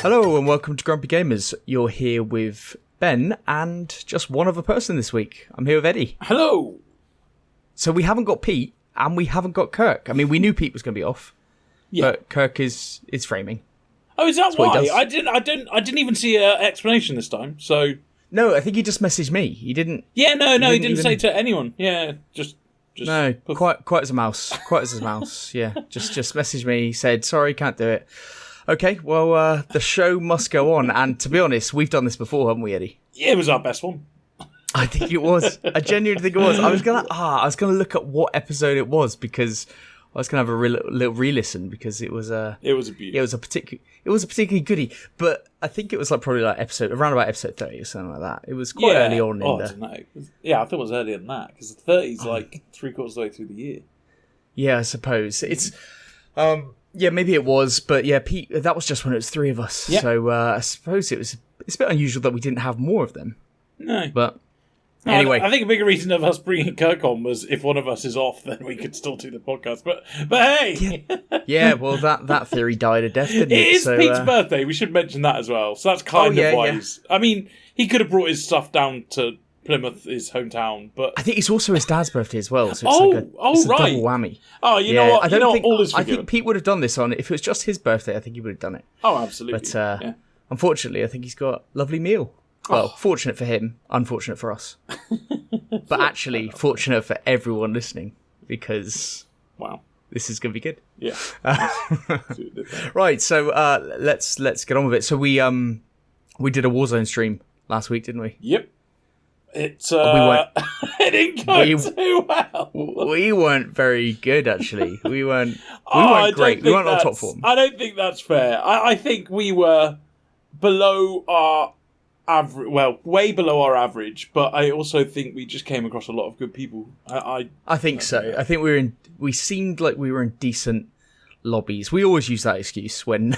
Hello and welcome to Grumpy Gamers. You're here with Ben and just one other person this week. I'm here with Eddie. Hello. So we haven't got Pete and we haven't got Kirk. I mean, we knew Pete was going to be off, but Kirk is framing. Oh, is that why? I didn't even see an explanation this time. So no, I think he just messaged me. He didn't. Yeah, no, he didn't say to anyone. Yeah, just no, quite as a mouse, Yeah, just messaged me. He said, "Sorry, can't do it." Okay, well, the show must go on. And to be honest, we've done this before, haven't we, Eddie? Yeah, it was our best one. I think it was. I genuinely think it was. I was gonna look at what episode it was because I was gonna have a little re-listen because it was a beauty. It was a particularly goodie. But I think it was probably around about episode 30 or something like that. It was quite early on in I don't know. Yeah, I thought it was earlier than that because the 30's like 3/4 of the way through the year. Yeah, I suppose it's. Yeah, maybe it was, but yeah, Pete. That was just when it was three of us. Yeah. So I suppose it's a bit unusual that we didn't have more of them. No, but anyway, I think a bigger reason of us bringing Kirk on was if one of us is off, then we could still do the podcast. But hey, yeah. Well, that theory died a death, didn't it? It is Pete's birthday. We should mention that as well. So that's kind of wise. Yeah. I mean, he could have brought his stuff down to Plymouth, his hometown, but I think it's also his dad's birthday as well. So it's a double whammy. Oh, you know what? I think Pete would have done this on if it was just his birthday. I think he would have done it. Oh, absolutely. But unfortunately, I think he's got a lovely meal. Well, fortunate for him, unfortunate for us. But actually, fortunate for everyone listening because this is going to be good. Yeah. Right. So let's get on with it. So we did a Warzone stream last week, didn't we? Yep. It didn't go too well. We weren't very good, actually. We weren't great. We weren't on top form. I don't think that's fair. I think we were below our average. Well, way below our average. But I also think we just came across a lot of good people. I think so. I think we seemed like we were in decent lobbies. We always use that excuse when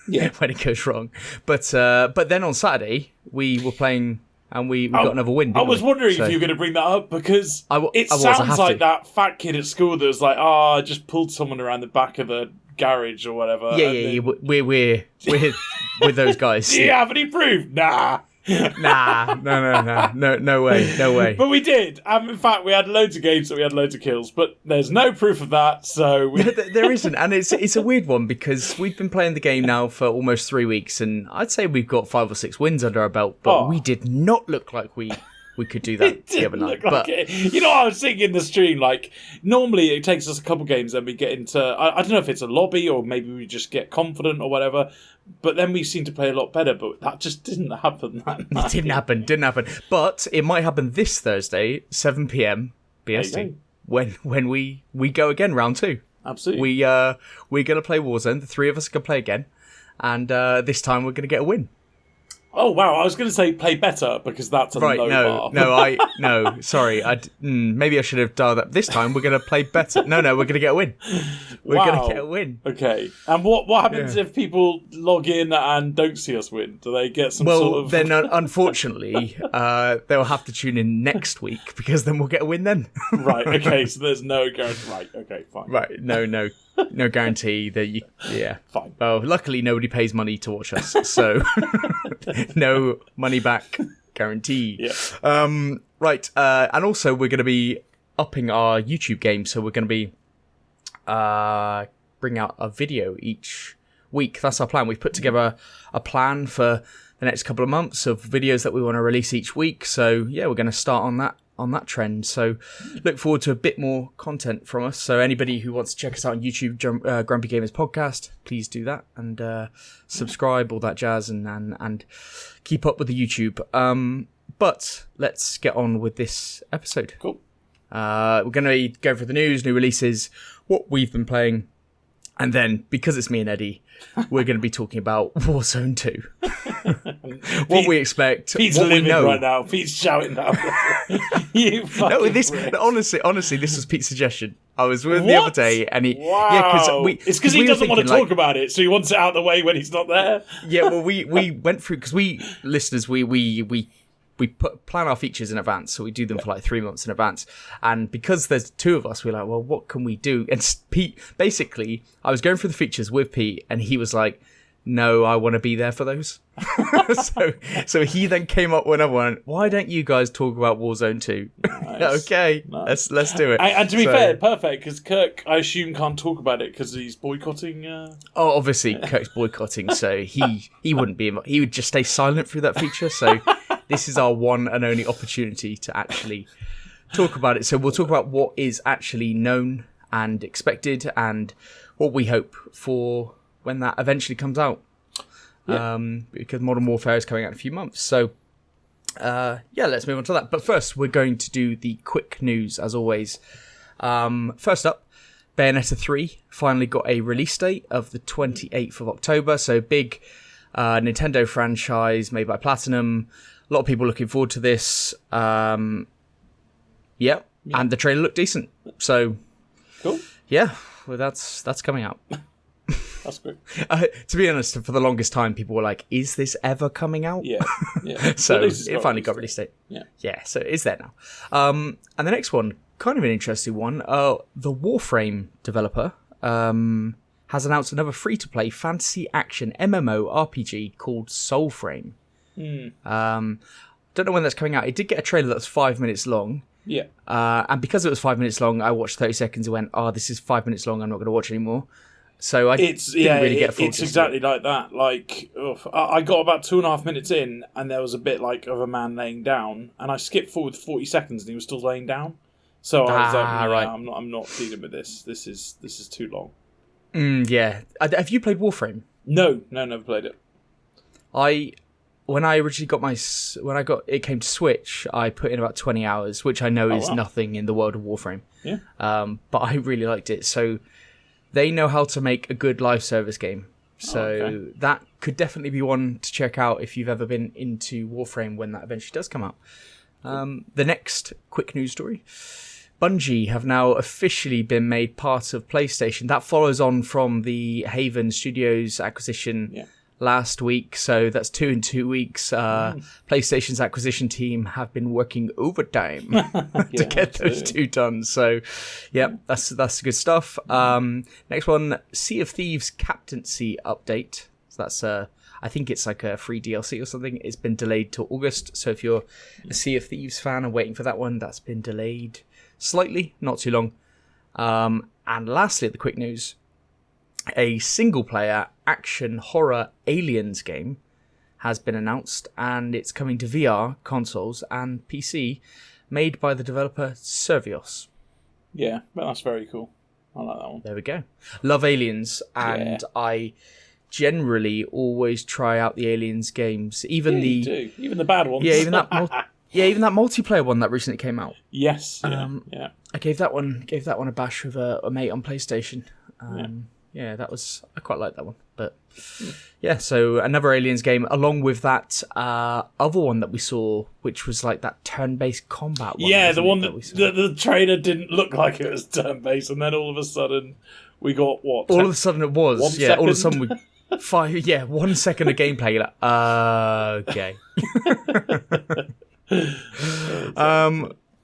when it goes wrong. But then on Saturday we were playing. And we got another win. I was wondering if you were going to bring that up because it sounds like that fat kid at school that was like, I just pulled someone around the back of the garage or whatever. Yeah. We're with those guys. Do you have any proof? Nah. Nah, no way. But we did. In fact, we had loads of games that we had loads of kills, but there's no proof of that. So there isn't, and it's a weird one because we've been playing the game now for almost 3 weeks, and I'd say we've got 5 or 6 wins under our belt. But we did not look like we could do that the other night. You know what I was thinking in the stream? Like, normally it takes us a couple games and we get into, I don't know if it's a lobby or maybe we just get confident or whatever, but then we seem to play a lot better, but that just didn't happen that night. It didn't happen. But it might happen this Thursday, 7 p.m. BST, when we go again, round 2. Absolutely. We're going to play Warzone. The 3 of us are going to play again. And this time we're going to get a win. Oh wow! I was going to say play better because that's a low bar. No, sorry. Maybe I should have dialed up. This time we're going to play better. No, we're going to get a win. We're going to get a win. Okay. And what happens if people log in and don't see us win? Do they get some sort of? Then unfortunately, they'll have to tune in next week because then we'll get a win then. Right. Okay. So there's no guarantee. Right. Okay. Fine. Right. No guarantee that you. Yeah. Fine. Well, luckily nobody pays money to watch us, so no money back guarantee. Yeah. Right. And also we're going to be upping our YouTube game, so we're going to be bring out a video each week. That's our plan. We've put together a plan for the next couple of months of videos that we want to release each week. So yeah, we're going to start on that trend. So look forward to a bit more content from us. So anybody who wants to check us out on YouTube, Grumpy Gamers Podcast, please do that and subscribe, all that jazz, and keep up with the YouTube. But let's get on with this episode. Cool. We're going to go through the news, new releases, what we've been playing, and then, because it's me and Eddie, we're going to be talking about Warzone 2. What we expect, Pete's what we know. Right now. Pete's shouting that. Honestly, this was Pete's suggestion. I was with him the other day, and he, it's because he doesn't want to talk about it, so he wants it out of the way when he's not there. Yeah, well, we went through because we plan our features in advance, so we do them for like 3 months in advance. And because there's 2 of us, we're like, well, what can we do? And Pete, basically, I was going through the features with Pete, and he was like, no, I want to be there for those. so he then came up with another one. Why don't you guys talk about Warzone 2? Nice. Okay, Nice. let's do it. And to be fair, perfect, because Kirk, I assume, can't talk about it because he's boycotting. Oh, obviously, Kirk's boycotting, so he wouldn't be. He would just stay silent through that feature. So this is our one and only opportunity to actually talk about it. So we'll talk about what is actually known and expected, and what we hope for when that eventually comes out. Yeah. Because Modern Warfare is coming out in a few months. So, let's move on to that. But first, we're going to do the quick news, as always. First up, Bayonetta 3 finally got a release date of the 28th of October. So, big Nintendo franchise made by Platinum. A lot of people looking forward to this. And the trailer looked decent. So, cool. Yeah, well, that's coming out. That's great. To be honest, for the longest time, people were like, "Is this ever coming out?" Yeah. So it finally got released date. Yeah. So it's there now. And the next one, kind of an interesting one. The Warframe developer has announced another free-to-play fantasy action MMO RPG called Soulframe. Don't know when that's coming out. It did get a trailer that's 5 minutes long. Yeah. And because it was 5 minutes long, I watched 30 seconds and went, "Oh, this is 5 minutes long. I'm not going to watch anymore." So I didn't really get a full. It's exactly like that. Like, I got about 2.5 minutes in, and there was a bit like of a man laying down, and I skipped forward 40 seconds, and he was still laying down. So I was like, right. I'm not dealing with this. This is too long. Yeah. Have you played Warframe? No, never played it. When I originally got it came to Switch, I put in about 20 hours, which I know is nothing in the world of Warframe. Yeah. But I really liked it. So they know how to make a good live service game. So that could definitely be one to check out if you've ever been into Warframe when that eventually does come out. The next quick news story. Bungie have now officially been made part of PlayStation. That follows on from the Haven Studios acquisition last week. So that's 2 in 2 weeks. PlayStation's acquisition team have been working overtime to get those two done. So, that's good stuff. Next one, Sea of Thieves Captaincy update. So that's I think it's like a free DLC or something. It's been delayed till August. So if you're a Sea of Thieves fan and waiting for that one, that's been delayed slightly, not too long. And lastly, the quick news. A single-player action horror aliens game has been announced, and it's coming to VR, consoles, and PC, made by the developer Survios. Yeah, well, that's very cool. I like that one. There we go. Love aliens, and I generally always try out the aliens games, even you do. Even the bad ones. Yeah, even that. Even that multiplayer one that recently came out. Yes. Yeah. I gave that one a bash with a mate on PlayStation. Yeah, I quite like that one. But so another Aliens game, along with that other one that we saw, which was like that turn-based combat one. Yeah, the one that the trailer didn't look like it was turn-based, and then all of a sudden we got what? All of a sudden it was. All of a sudden we 1 second of gameplay. You're like, okay.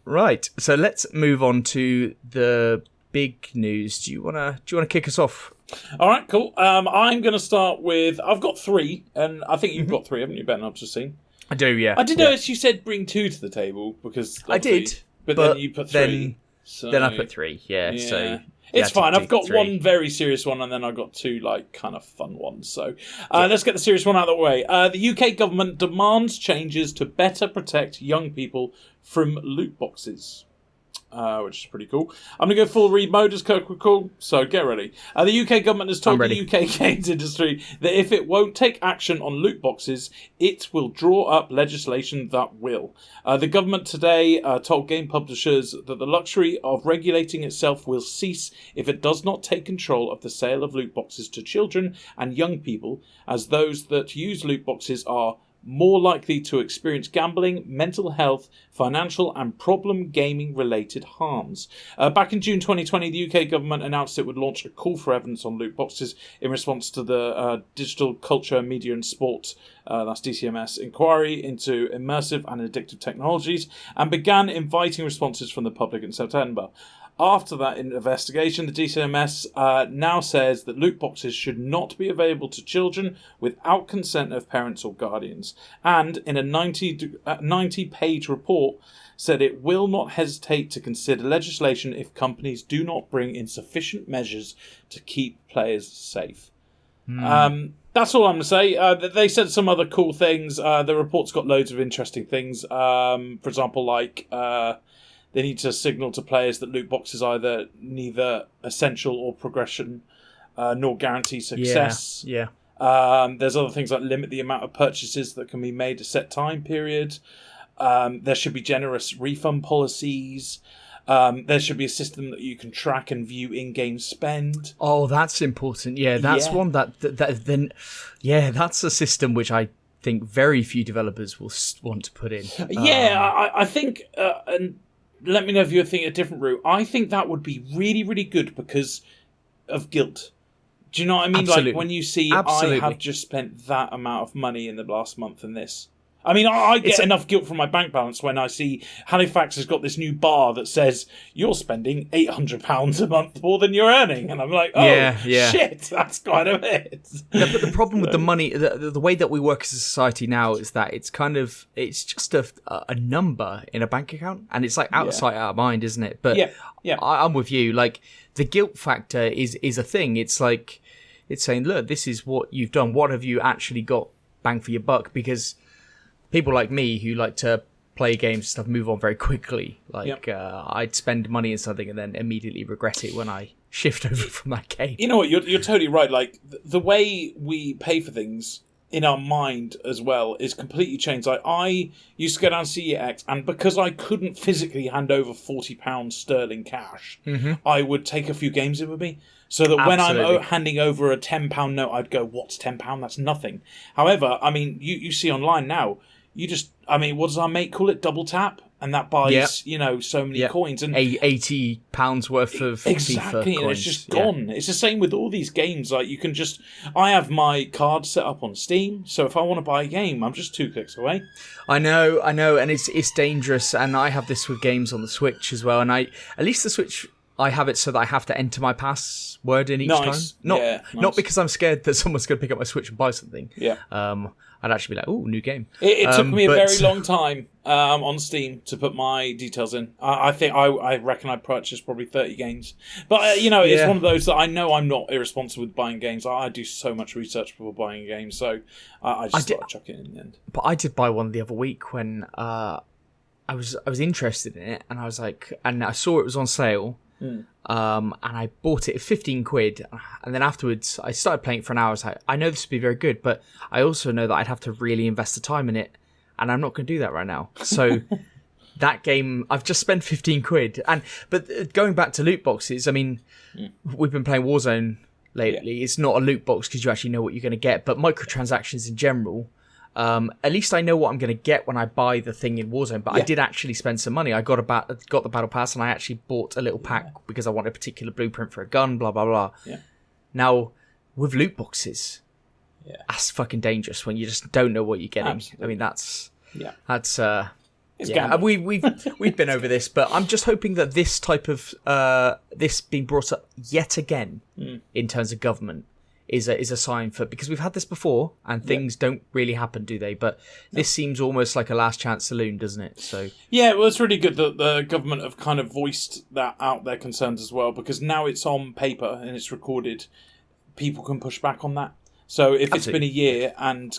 Right. So let's move on to the big news. Do you wanna kick us off? All right, cool. I'm going to start with. I've got 3, and I think you've got 3, haven't you, Ben? I've just seen. I do, yeah. I did notice you said bring 2 to the table because I did, but then you put 3. Then I put 3. Yeah. So it's fine. I've got 3. 1 very serious one, and then I've got 2 like kind of fun ones. So let's get the serious one out of the way. The UK government demands changes to better protect young people from loot boxes. Which is pretty cool. I'm going to go full read mode as Kirk would call, so get ready. The UK government has told the UK games industry that if it won't take action on loot boxes, it will draw up legislation that will. The government today told game publishers that the luxury of regulating itself will cease if it does not take control of the sale of loot boxes to children and young people, as those that use loot boxes are more likely to experience gambling, mental health, financial and problem gaming related harms. Back in June 2020, the UK government announced it would launch a call for evidence on loot boxes in response to the Digital Culture, Media and Sport, that's DCMS, inquiry into immersive and addictive technologies, and began inviting responses from the public in September. After that investigation, the DCMS now says that loot boxes should not be available to children without consent of parents or guardians. And in a 90-page report, said it will not hesitate to consider legislation if companies do not bring in sufficient measures to keep players safe. That's all I'm going to say. They said some other cool things. The report's got loads of interesting things. For example, like they need to signal to players that loot boxes either neither essential or progression, nor guarantee success. Yeah. There's other things like limit the amount of purchases that can be made a set time period. There should be generous refund policies. There should be a system that you can track and view in-game spend. Oh, that's important. Yeah, that's one that's a system which I think very few developers will want to put in. I think, and let me know if you're thinking a different route. I think that would be really, really good because of guilt. Do you know what I mean? Absolutely. Like when you see, Absolutely. I have just spent that amount of money in the last month in this. I mean, I get enough guilt from my bank balance when I see Halifax has got this new bar that says you're spending £800 a month more than you're earning, and I'm like, shit, that's quite a bit. No, but the problem with the money, the way that we work as a society now is that it's just a number in a bank account, and it's like out of sight, out of mind, isn't it? But I'm with you. Like the guilt factor is a thing. It's like it's saying, look, this is what you've done. What have you actually got bang for your buck? Because people like me who like to play games and stuff move on very quickly. Like I'd spend money in something and then immediately regret it when I shift over from that game. You know what? You're totally right. Like the way we pay for things in our mind as well is completely changed. Like I used to go down to CEX, and because I couldn't physically hand over £40 sterling cash, I would take a few games in with me. So that when I'm handing over a £10 note, I'd go, what's £10? That's nothing. However, I mean, you see online now, what does our mate call it? Double tap? And that buys, so many coins. And £80 worth of exactly, FIFA and coins. it's just gone. It's the same with all these games. Like I have my card set up on Steam, so if I want to buy a game, I'm just 2 clicks away. I know, and it's dangerous. And I have this with games on the Switch as well. And at least the Switch, I have it so that I have to enter my password in each time. Not because I'm scared that someone's going to pick up my Switch and buy something. Yeah. I'd actually be like, "Ooh, new game." It took me a very long time on Steam to put my details in. I think I reckon I purchased probably 30 games. But it's one of those that I know I'm not irresponsible with buying games. I do so much research before buying a game, so I just thought I'd chuck it in the end. But I did buy one the other week when I was interested in it, and I was like, and I saw it was on sale. And I bought it at 15 quid, and then afterwards I started playing it for an hour. I was like, I know this would be very good, but I also know that I'd have to really invest the time in it, and I'm not going to do that right now. So that game, I've just spent 15 quid. But going back to loot boxes, I mean, we've been playing Warzone lately. Yeah. It's not a loot box because you actually know what you're going to get, but microtransactions in general, at least I know what I'm going to get when I buy the thing in Warzone. But I did actually spend some money. I got the battle pass, and I actually bought a little pack because I want a particular blueprint for a gun. Blah blah blah. Yeah. Now with loot boxes, that's fucking dangerous when you just don't know what you're getting. Absolutely. I mean that's we've been over this, but I'm just hoping that this type of this being brought up yet again in terms of government is a sign for, because we've had this before and things don't really happen, do they? But this seems almost like a last chance saloon, doesn't it? So well, it's really good that the government have kind of voiced that out, their concerns as well, because now it's on paper and it's recorded. People can push back on that. So if it's been a year and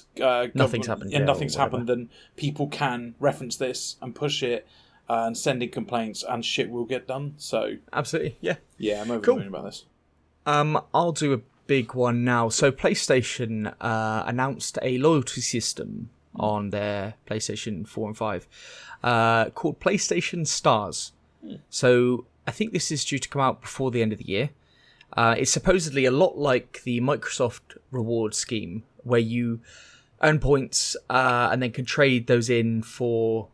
nothing's happened, then people can reference this and push it and send in complaints, and shit will get done. So absolutely, I'm over the moon about this. I'll do a big one now. So PlayStation announced a loyalty system on their PlayStation 4 and 5 called PlayStation Stars. So I think this is due to come out before the end of the year. It's supposedly a lot like the Microsoft reward scheme, where you earn points and then can trade those in for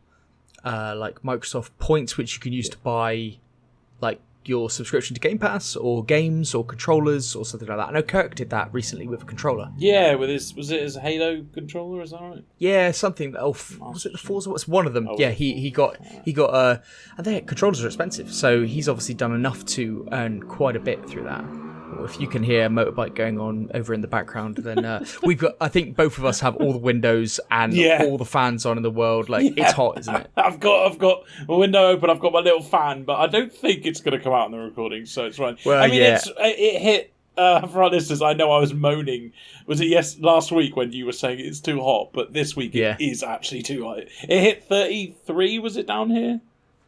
like Microsoft points, which you can use to buy like your subscription to Game Pass or games or controllers or something like that. I know Kirk did that recently with a controller. Yeah, with was it his Halo controller? Is that right? Yeah, something. Was it the Forza? It's one of them. Oh, Yeah, he got and their controllers are expensive, so he's obviously done enough to earn quite a bit through that. If you can hear a motorbike going on over in the background, then we've got. I think both of us have all the windows and all the fans on in the world. Like it's hot, isn't it? I've got a window open. I've got my little fan, but I don't think it's going to come out in the recording, so it's fine. Well, I mean, it hit. For our listeners, I know I was moaning. Was it last week when you were saying it's too hot? But this week it is actually too hot. It hit 33. Was it down here?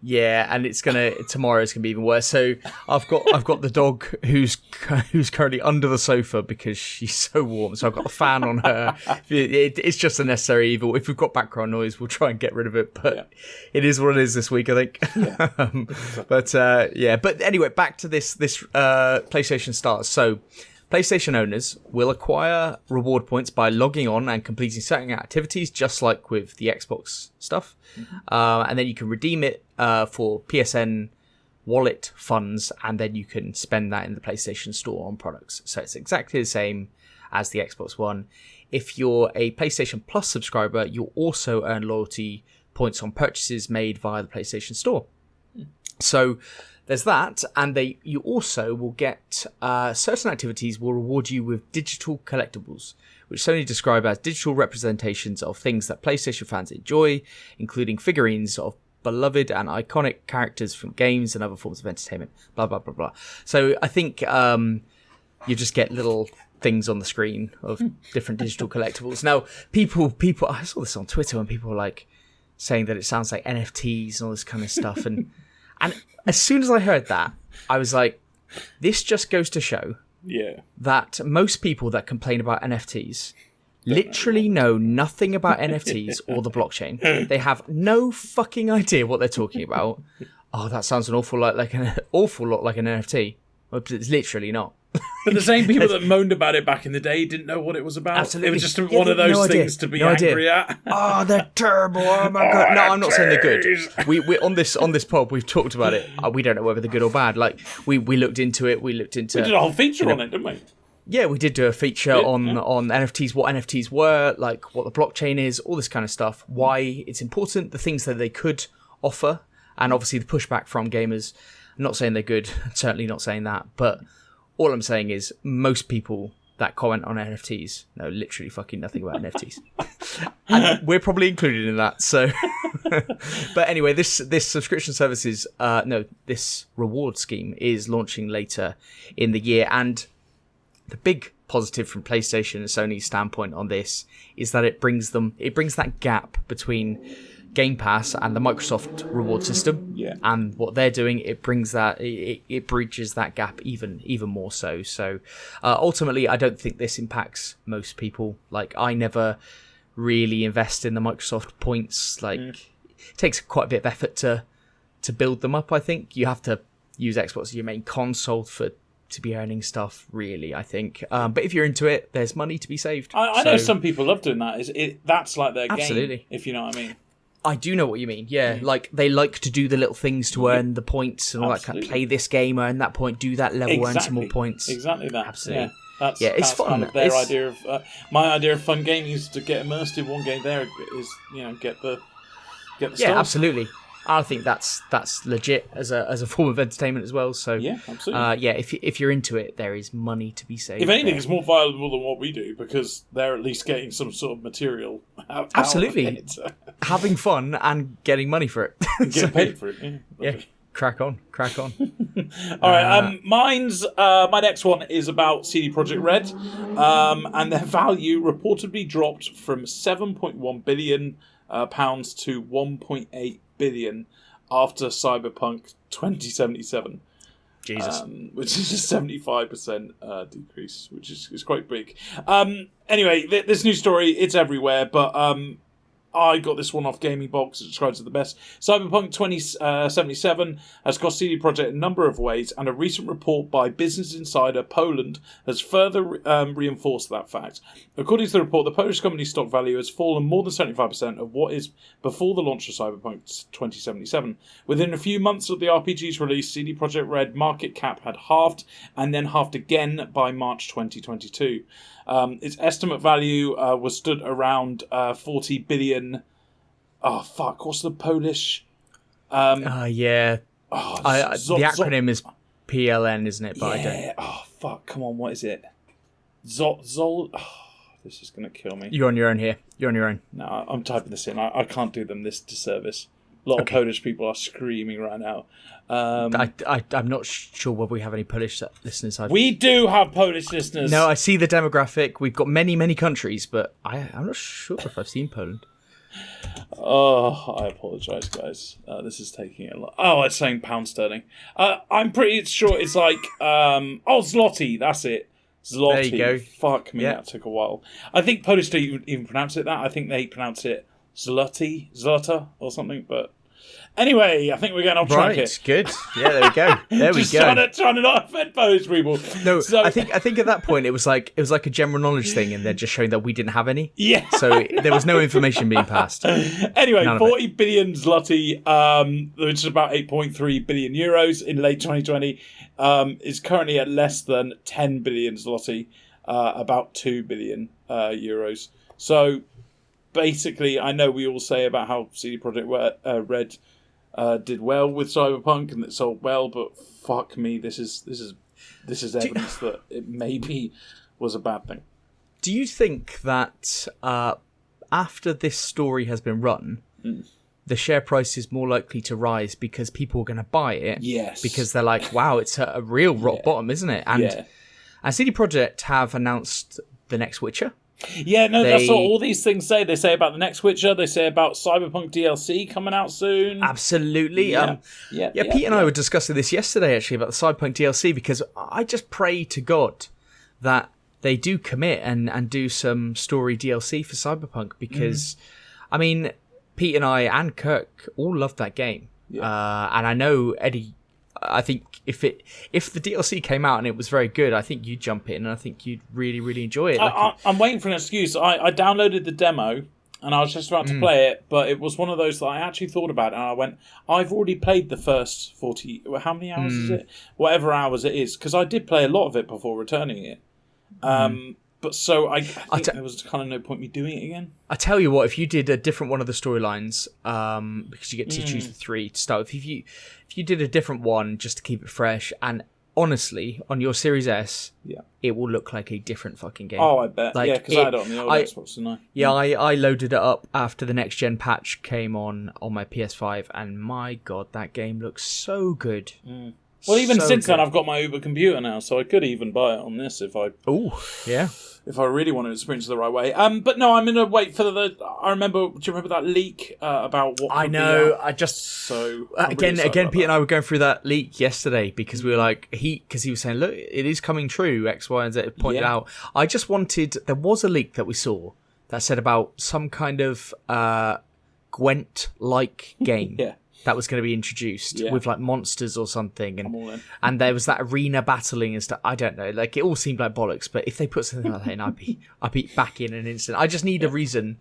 Yeah, and tomorrow's gonna be even worse. So I've got the dog who's currently under the sofa because she's so warm. So I've got the fan on her. It's just a necessary evil. If we've got background noise, we'll try and get rid of it. But it is what it is this week, I think. Yeah. But anyway, back to this PlayStation Stars. So PlayStation owners will acquire reward points by logging on and completing certain activities, just like with the Xbox stuff. And then you can redeem it for PSN wallet funds, and then you can spend that in the PlayStation Store on products. So it's exactly the same as the Xbox One. If you're a PlayStation Plus subscriber, you'll also earn loyalty points on purchases made via the PlayStation Store. So there's that, and you also will get certain activities will reward you with digital collectibles, which Sony describe as digital representations of things that PlayStation fans enjoy, including figurines of beloved and iconic characters from games and other forms of entertainment. Blah blah blah blah. So I think you just get little things on the screen of different digital collectibles. Now, people, I saw this on Twitter when people were like saying that it sounds like NFTs and all this kind of stuff, and as soon as I heard that, I was like, this just goes to show that most people that complain about NFTs literally know nothing about NFTs or the blockchain. They have no fucking idea what they're talking about. Oh, that sounds an awful lot like an NFT. Well, it's literally not. But the same people that moaned about it back in the day didn't know what it was about. Absolutely. It was just one of those things to be angry at. Oh, they're terrible. Oh my god. No, I'm not saying they're good. We on this pod we've talked about it. We don't know whether they're good or bad. Like we looked into it. We did a whole feature on it, didn't we? Yeah, we did do a feature on NFTs, what NFTs were, like what the blockchain is, all this kind of stuff, why it's important, the things that they could offer, and obviously the pushback from gamers. I'm not saying they're good, certainly not saying that, but all I'm saying is most people that comment on NFTs know literally fucking nothing about NFTs. And we're probably included in that, so... But anyway, this subscription services, this reward scheme is launching later in the year, and the big positive from PlayStation and Sony's standpoint on this is that it brings that gap between Game Pass and the Microsoft reward system, and what they're doing, it brings that it bridges that gap even more so. So ultimately, I don't think this impacts most people. Like, I never really invest in the Microsoft points. Like, it takes quite a bit of effort to build them up. I think you have to use Xbox as your main console to be earning stuff, really, I think. But if you're into it, there's money to be saved. I know some people love doing that. That's like their absolutely. Game, if you know what I mean. I do know what you mean, yeah. Like, they like to do the little things to earn the points and all that kind of, play this game, earn that point, do that level, earn some more points. Exactly that. Absolutely. Yeah. It's fun. Kind of their idea of... my idea of fun gaming is to get immersed in one game there is, get the Yeah, stars. absolutely. I think that's legit as a form of entertainment as well. So yeah, absolutely. If you're into it, there is money to be saved. If anything, it's more valuable than what we do because they're at least getting some sort of material out absolutely of it. Having fun and getting money for it. Getting paid for it. Yeah. Crack on. All right. My next one is about CD Projekt Red, and their value reportedly dropped from £7.1 billion pounds to 1.8 billion after Cyberpunk 2077. Jesus. Which is a 75% decrease, which is quite big. Anyway, this new story, it's everywhere, but I got this one off Gaming Box. It describes it the best. Cyberpunk 2077 has cost CD Projekt a number of ways, and a recent report by Business Insider Poland has further reinforced that fact. According to the report, the Polish company's stock value has fallen more than 75% of what is before the launch of Cyberpunk 2077. Within a few months of the RPG's release, CD Projekt Red market cap had halved, and then halved again by March 2022. Its estimate value was stood around 40 billion. Oh, fuck. What's the Polish? Yeah. The acronym is PLN, isn't it? But yeah. I don't. Oh, fuck. Come on. What is it? Zol. Oh, this is going to kill me. You're on your own here. You're on your own. No, I'm typing this in. I can't do them this disservice. A lot of Polish people are screaming right now. I'm not sure whether we have any Polish listeners. We do have Polish listeners. No, I see the demographic. We've got many, many countries, but I'm not sure if I've seen Poland. Oh, I apologise, guys. This is taking a lot. Oh, it's saying pound sterling. I'm pretty sure it's like... zloty, that's it. Zloty. There you go. Fuck me, That took a while. I think Polish don't even pronounce it that. I think they pronounce it Zlota or something, but... Anyway, I think we're getting off track here. Good. Yeah, there we go. There we go. Trying to not offend Polish people. No, so, I think at that point it was like a general knowledge thing, and they're just showing that we didn't have any. Yeah. So there was no information being passed. Anyway, 40 billion zloty, which is about 8.3 billion euros in late 2020, is currently at less than 10 billion zloty, about 2 billion euros. So basically, I know we all say about how CD Projekt Red did well with Cyberpunk and it sold well, but fuck me, this is evidence that it maybe was a bad thing. Do you think that after this story has been run, the share price is more likely to rise because people are going to buy it? Yes. Because they're like, wow, it's a real rock bottom, isn't it? And CD Projekt have announced the next Witcher. Yeah, no, that's what all these things say. They say about the next Witcher. They say about Cyberpunk DLC coming out soon. Absolutely. Pete and I were discussing this yesterday, actually, about the Cyberpunk DLC, because I just pray to God that they do commit and do some story DLC for Cyberpunk, because, I mean, Pete and I and Kirk all loved that game. Yeah. And I know, Eddie, I think if the DLC came out and it was very good, I think you'd jump in and I think you'd really, really enjoy it. I'm waiting for an excuse. I downloaded the demo and I was just about to play it, but it was one of those that I actually thought about and I went, I've already played the first 40... How many hours is it? Whatever hours it is, because I did play a lot of it before returning it. But so I think there was kind of no point me doing it again. I tell you what, if you did a different one of the storylines, because you get to choose the three to start with, if you did a different one just to keep it fresh, and honestly, on your Series S, it will look like a different fucking game. Oh, I bet. Like, because I had it on the old Xbox, didn't I? Yeah, I loaded it up after the next gen patch came on my PS5, and my God, that game looks so good. Well, even since then, I've got my Uber computer now, so I could even buy it on this if I... If I really want to experience it the right way. But no, I'm going to wait for the... I remember... Do you remember that leak about what... I know. I just... So... Again, Pete and I were going through that leak yesterday because we were like... Because he was saying, look, it is coming true, X, Y, and Z pointed out. I just wanted... There was a leak that we saw that said about some kind of Gwent-like game. That was going to be introduced with like monsters or something, and there was that arena battling and stuff. I don't know, like it all seemed like bollocks. But if they put something like that in, I'd be back in an instant. I just need a reason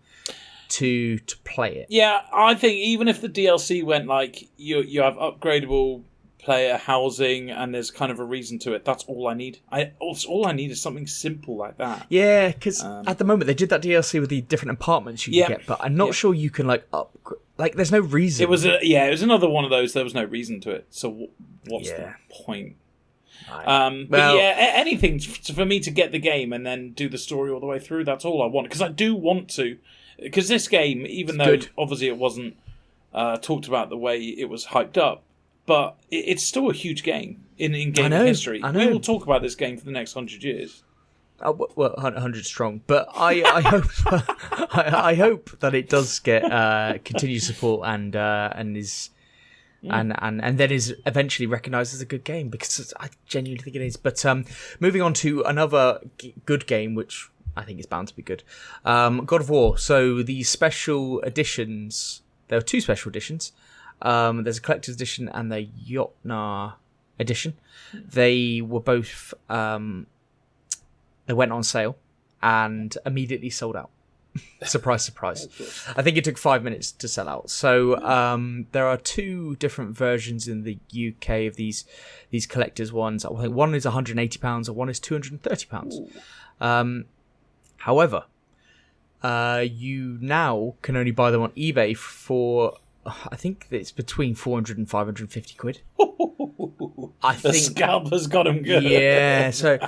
to play it. Yeah, I think even if the DLC went like you have upgradable player housing and there's kind of a reason to it, that's all I need. All I need is something simple like that. Yeah, because at the moment they did that DLC with the different apartments you can get, but I'm not sure you can like upgrade. Like, there's no reason. It was another one of those. There was no reason to it. So what's the point? Anything for me to get the game and then do the story all the way through. That's all I want, because I do want to. Because this game, even though obviously it wasn't talked about the way it was hyped up, but it's still a huge game in gaming history. We will talk about this game for the next 100 years. Well, 100 strong, but I hope I hope that it does get continued support and is and then is eventually recognised as a good game, because I genuinely think it is. But moving on to another good game, which I think it's bound to be good. God of War. So the special editions. There are 2 special editions. There's a collector's edition and the Jotnar edition. They were both. They went on sale and immediately sold out. Surprise, surprise. I think it took 5 minutes to sell out. So there are 2 different versions in the UK of these collector's ones. I think one is £180 and one is £230. However, you now can only buy them on eBay for, I think it's between 400 and 550 quid. The scalpers got them good. Yeah, so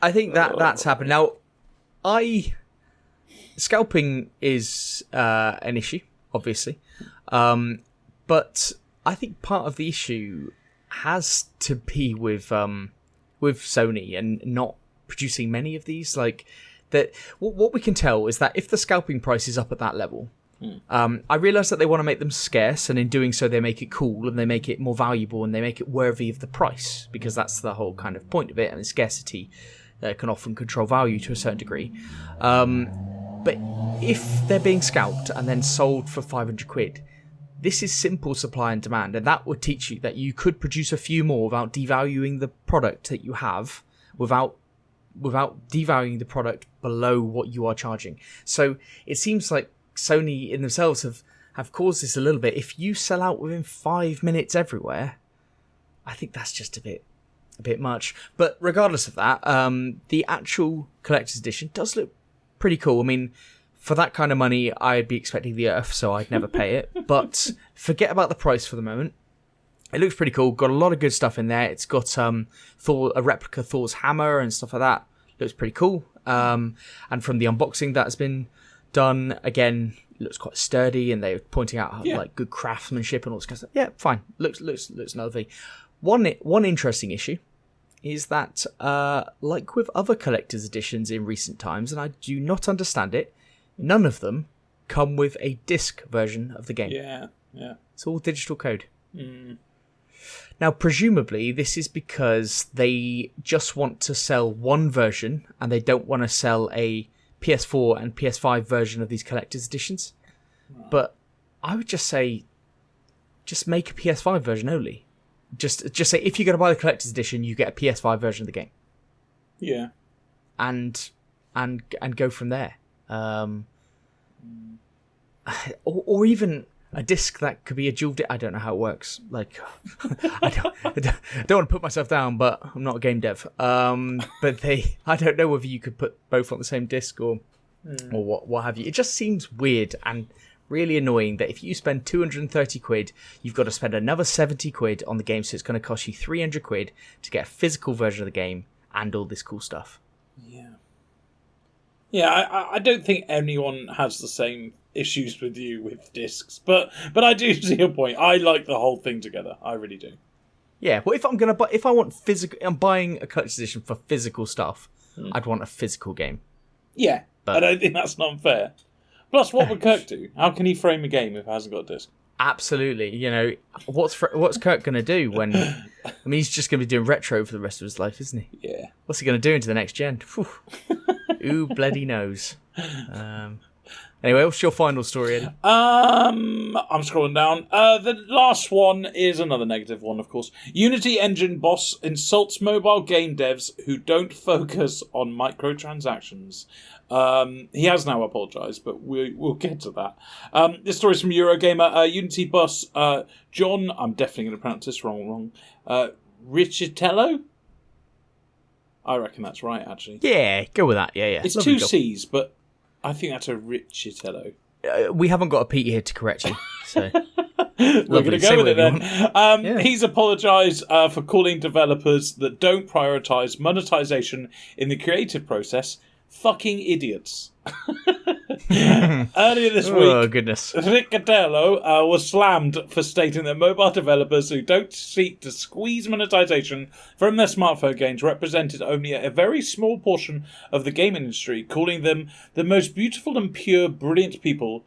I think that's happened. Now, scalping is an issue, obviously, but I think part of the issue has to be with Sony and not producing many of these. Like that, what we can tell is that if the scalping price is up at that level, I realise that they want to make them scarce, and in doing so, they make it cool and they make it more valuable and they make it worthy of the price, because that's the whole kind of point of it. And scarcity can often control value to a certain degree. But if they're being scalped and then sold for 500 quid, this is simple supply and demand, and that would teach you that you could produce a few more without devaluing the product that you have, without devaluing the product below what you are charging. So it seems like Sony in themselves have caused this a little bit. If you sell out within 5 minutes everywhere, I think that's just a bit much. But regardless of that, the actual collector's edition does look pretty cool. I mean, for that kind of money, I'd be expecting the Earth, so I'd never pay it. But forget about the price for the moment. It looks pretty cool. Got a lot of good stuff in there. It's got Thor, a replica Thor's hammer and stuff like that. Looks pretty cool. And from the unboxing that has been done, again, it looks quite sturdy, and they're pointing out like good craftsmanship and all this kind of stuff. Yeah, fine. Looks another thing. One interesting issue is that, like with other collector's editions in recent times, and I do not understand it, none of them come with a disc version of the game. Yeah. It's all digital code. Now, presumably, this is because they just want to sell one version, and they don't want to sell a PS4 and PS5 version of these collector's editions. But I would just say, just make a PS5 version only. Just say, if you're going to buy the collector's edition, you get a PS5 version of the game. Yeah. And go from there. Or even a disc that could be a dual disc. I don't know how it works. Like, I don't want to put myself down, but I'm not a game dev. But I don't know whether you could put both on the same disc or what have you. It just seems weird and really annoying that if you spend 230 quid, you've got to spend another 70 quid on the game, so it's going to cost you 300 quid to get a physical version of the game and all this cool stuff. Yeah, I don't think anyone has the same issues with you with discs, but I do see your point. I like the whole thing together. I really do. Yeah, well, if I want physical, I'm buying a collector's edition for physical stuff. I'd want a physical game. Yeah, but I don't think that's not fair. Plus, what would Kirk do? How can he frame a game if it hasn't got a disc? Absolutely. You know, what's Kirk going to do when... I mean, he's just going to be doing retro for the rest of his life, isn't he? Yeah. What's he going to do into the next gen? Who bloody knows? Anyway, what's your final story, Eddie? I'm scrolling down. The last one is another negative one, of course. Unity engine boss insults mobile game devs who don't focus on microtransactions. He has now apologised, but we'll get to that. This story is from Eurogamer. Unity boss John, I'm definitely going to pronounce this wrong. Richitello? I reckon that's right, actually. Yeah, go with that. Yeah. It's lovely 2 C's, but I think that's a Richitello. We haven't got a Pete here to correct you, so... We're going to go with it then. He's apologised for calling developers that don't prioritise monetization in the creative process fucking idiots. Earlier this week, Riccatello was slammed for stating that mobile developers who don't seek to squeeze monetization from their smartphone games represented only a very small portion of the game industry, calling them the most beautiful and pure, brilliant people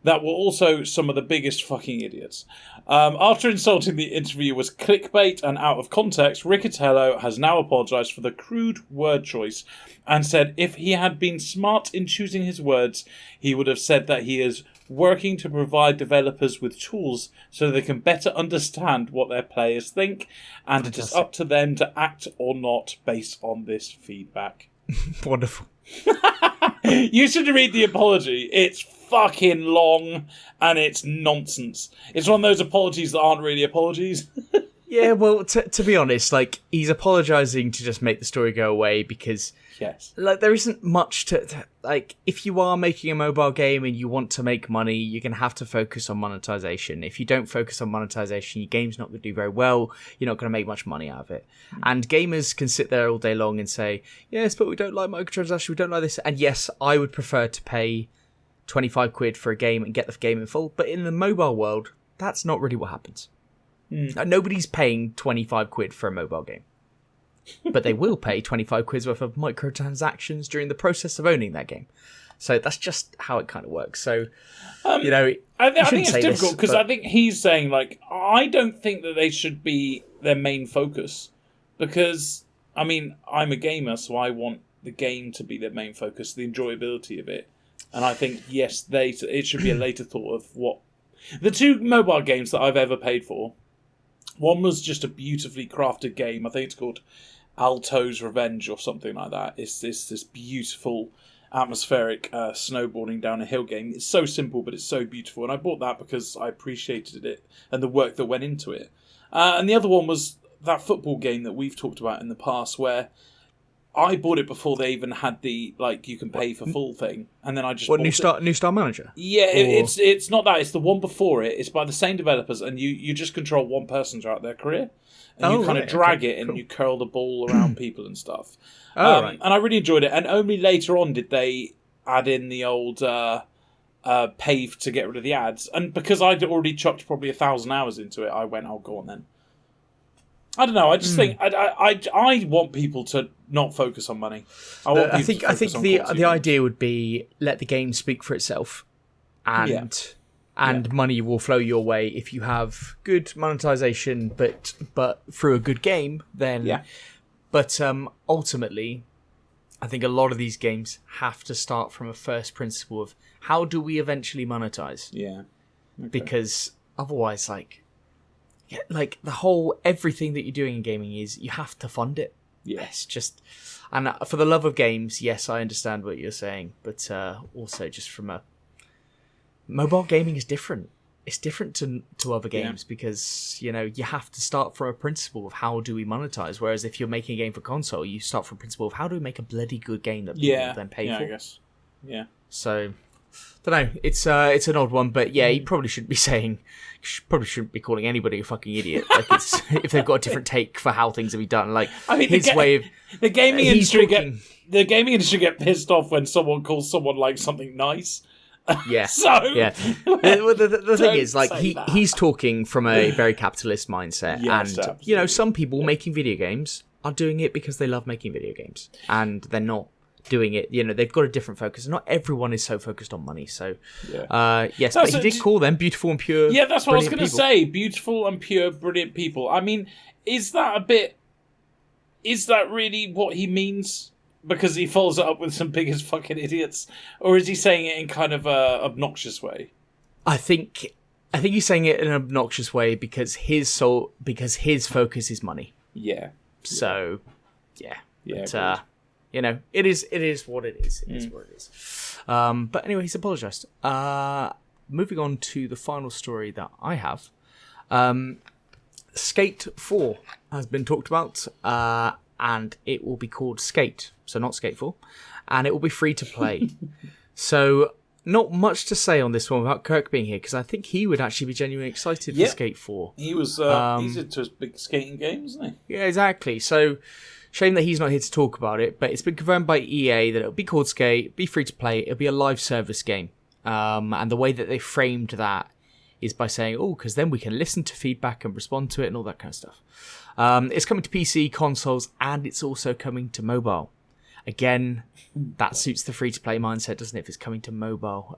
that were also some of the biggest fucking idiots. After insulting the interview was clickbait and out of context, Riccatello has now apologised for the crude word choice and said if he had been smart in choosing his words, he would have said that he is working to provide developers with tools so they can better understand what their players think, and Fantastic. It is up to them to act or not based on this feedback. Wonderful. You should read the apology. It's fucking long and it's nonsense. It's one of those apologies that aren't really apologies. Yeah, well, to be honest, like, he's apologising to just make the story go away because, yes, like, there isn't much to like, if you are making a mobile game and you want to make money, you're going to have to focus on monetization. If you don't focus on monetization, your game's not going to do very well. You're not going to make much money out of it. And gamers can sit there all day long and say, yes, but we don't like microtransactions, we don't like this. And yes, I would prefer to pay 25 quid for a game and get the game in full. But in the mobile world, that's not really what happens. Nobody's paying 25 quid for a mobile game. But they will pay 25 quid worth of microtransactions during the process of owning that game. So that's just how it kind of works. So, you know, I think it's difficult because I think he's saying, like, I don't think that they should be their main focus. Because, I mean, I'm a gamer, so I want the game to be their main focus, the enjoyability of it. And I think, yes, it should be a later thought of what... The two mobile games that I've ever paid for, one was just a beautifully crafted game. I think it's called Alto's Revenge or something like that. It's this beautiful, atmospheric snowboarding down a hill game. It's so simple, but it's so beautiful. And I bought that because I appreciated it and the work that went into it. And the other one was that football game that we've talked about in the past where I bought it before they even had the, like, you can pay for full thing, and then I just bought New Star Manager? Yeah, it's not that. It's the one before it. It's by the same developers, and you just control one person throughout their career, and you kind of drag it, and you curl the ball around people and stuff. Right. And I really enjoyed it, and only later on did they add in the old pay to get rid of the ads, and because I'd already chucked probably 1,000 hours into it, I went, "Oh, go on then." I don't know. I just think I want people to not focus on money. I think the idea would be let the game speak for itself, and money will flow your way if you have good monetization, but through a good game. Then, but ultimately, I think a lot of these games have to start from a first principle of how do we eventually monetize? Yeah, because otherwise, like the whole everything that you're doing in gaming is you have to fund it. Yes, just and for the love of games, yes, I understand what you're saying, but also just from a mobile gaming is different. It's different to other games because you have to start from a principle of how do we monetize. Whereas if you're making a game for console, you start from a principle of how do we make a bloody good game that people then pay for. I guess. Yeah. So. Don't know. It's an odd one, but yeah, he probably shouldn't be calling anybody a fucking idiot. Like if they've got a different take for how things have been done. Like I mean, the gaming industry get pissed off when someone calls someone like something nice. Yeah. The thing is, like he's talking from a very capitalist mindset, and absolutely. Some people making video games are doing it because they love making video games, and they're not doing it, they've got a different focus. Not everyone is so focused on money. So, yes, but he did call them beautiful and pure. Yeah, that's what I was going to say. Beautiful and pure, brilliant people. I mean, is that really what he means? Because he follows it up with some biggest fucking idiots, or is he saying it in kind of a obnoxious way? I think he's saying it in an obnoxious way because his focus is money. Yeah. So, yeah. But, it is what it is. It is what it is. But anyway, he's apologised. Moving on to the final story that I have. Skate 4 has been talked about, and it will be called Skate, so not Skate 4, and it will be free to play. So, not much to say on this one without Kirk being here, because I think he would actually be genuinely excited for Skate 4. He was, he's into his big skating games, isn't he? Yeah, exactly. So, shame that he's not here to talk about it, but it's been confirmed by EA that it'll be called Skate, be free to play, it'll be a live service game. And the way that they framed that is by saying, because then we can listen to feedback and respond to it and all that kind of stuff. It's coming to PC, consoles, and it's also coming to mobile. Again, that suits the free-to-play mindset, doesn't it, if it's coming to mobile?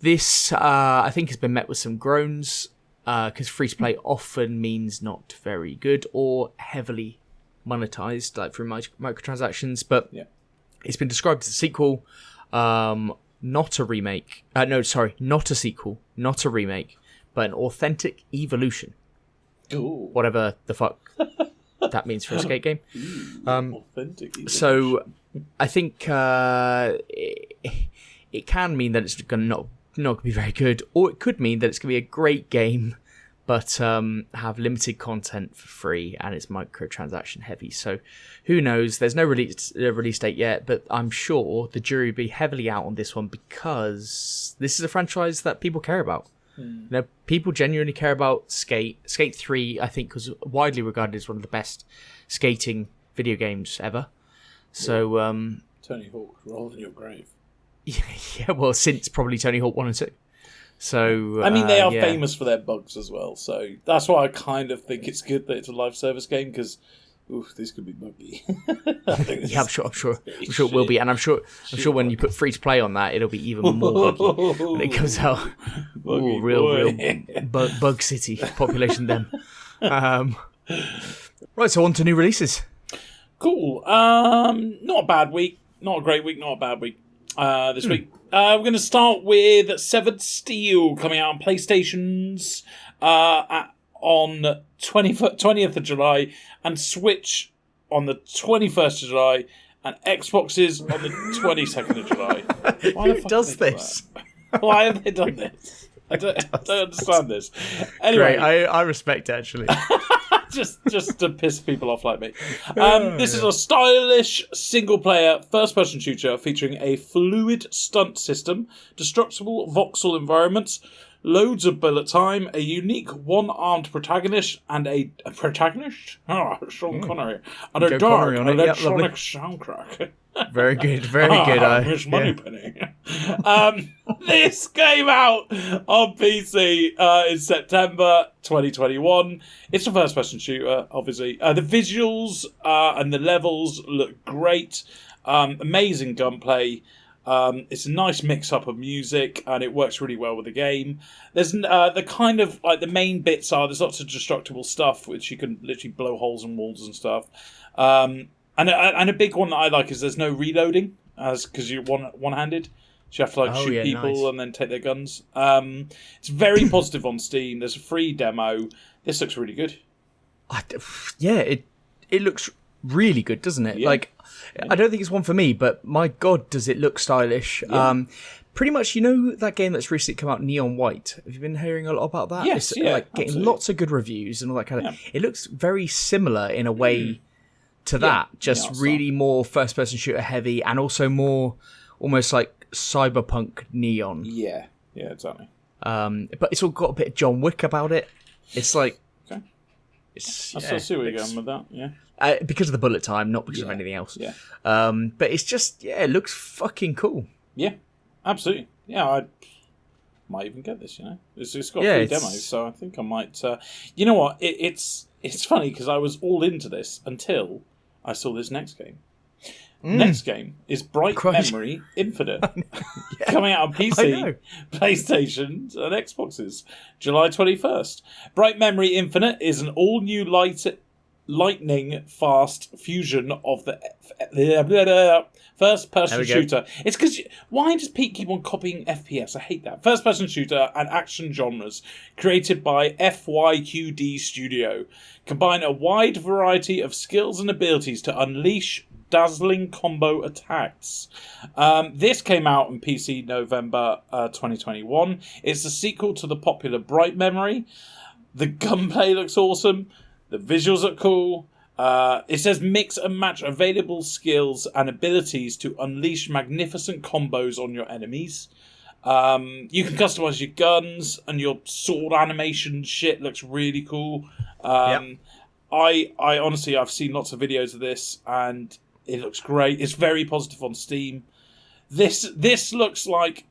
This, I think, has been met with some groans, because free-to-play often means not very good or heavily monetized, like through microtransactions, but it's been described as a sequel, not a remake. Not a sequel, not a remake, but an authentic evolution. Ooh. Whatever the fuck that means for a skate game. Authentic evolution. So I think it can mean that it's going to not going to be very good, or it could mean that it's going to be a great game, but have limited content for free and it's microtransaction heavy. So who knows? There's no release date yet, but I'm sure the jury will be heavily out on this one because this is a franchise that people care about. You know, people genuinely care about Skate. Skate 3, I think, was widely regarded as one of the best skating video games ever. So, Tony Hawk, roll in your grave. Yeah, well, since probably Tony Hawk 1 and 2. So, I mean, they are famous for their bugs as well, so that's why I kind of think it's good that it's a live service game, because this could be buggy. I'm sure it will be, and I'm sure when you put free to play on that, it'll be even more buggy when it comes out. Real bug city population then. Right, so on to new releases. Cool. Not a bad week, not a great week, not a bad week. This week, we're going to start with Severed Steel coming out on PlayStations on 20th of July, and Switch on the 21st of July, and Xboxes on the 22nd of July. Who does this? Why have they done this? I don't understand this. Anyway, great. I respect it, actually. just to piss people off like me. This is a stylish single-player first-person shooter featuring a fluid stunt system, destructible voxel environments, loads of bullet time, a unique one-armed protagonist, and a protagonist? Sean Connery. And a dark electronic soundtrack. Very good, very good. Miss Moneypenny. This came out on PC in September 2021. It's a first-person shooter, obviously. The visuals and the levels look great. Amazing gunplay. It's a nice mix-up of music, and it works really well with the game. There's the kind of, like, the main bits are, there's lots of destructible stuff, which you can literally blow holes in walls and stuff. And a big one that I like is there's no reloading, because you're one-handed. So you have to shoot people and then take their guns. It's very positive on Steam. There's a free demo. This looks really good. It looks really good, doesn't it? Yeah. I don't think it's one for me, but my God, does it look stylish. Yeah. Pretty much, that game that's recently come out, Neon White. Have you been hearing a lot about that? Yes, it's getting lots of good reviews and all that kind of... It looks very similar in a way to that. Just really more first-person shooter heavy, and also more almost like Cyberpunk Neon. Yeah, exactly. But it's all got a bit of John Wick about it. It's like... Okay. I still see where you're going with that, yeah. Because of the bullet time, not because of anything else. Yeah. But it's just, it looks fucking cool. Yeah, absolutely. Yeah, I might even get this, It's got free demos, so I think I might... you know what? It's funny, because I was all into this until I saw this next game. Next game is Bright Memory Infinite. Coming out on PC, PlayStation, and Xboxes, July 21st. Bright Memory Infinite is an all-new lightning fast fusion of the first-person shooter. It's because... Why does Pete keep on copying FPS? I hate that. First-person shooter and action genres, created by FYQD Studio. Combine a wide variety of skills and abilities to unleash dazzling combo attacks. This came out on PC November 2021. It's a sequel to the popular Bright Memory. The gunplay looks awesome. The visuals are cool. It says mix and match available skills and abilities to unleash magnificent combos on your enemies. You can customize your guns, and your sword animation shit looks really cool. I honestly, I've seen lots of videos of this, and it looks great. It's very positive on Steam. This looks like...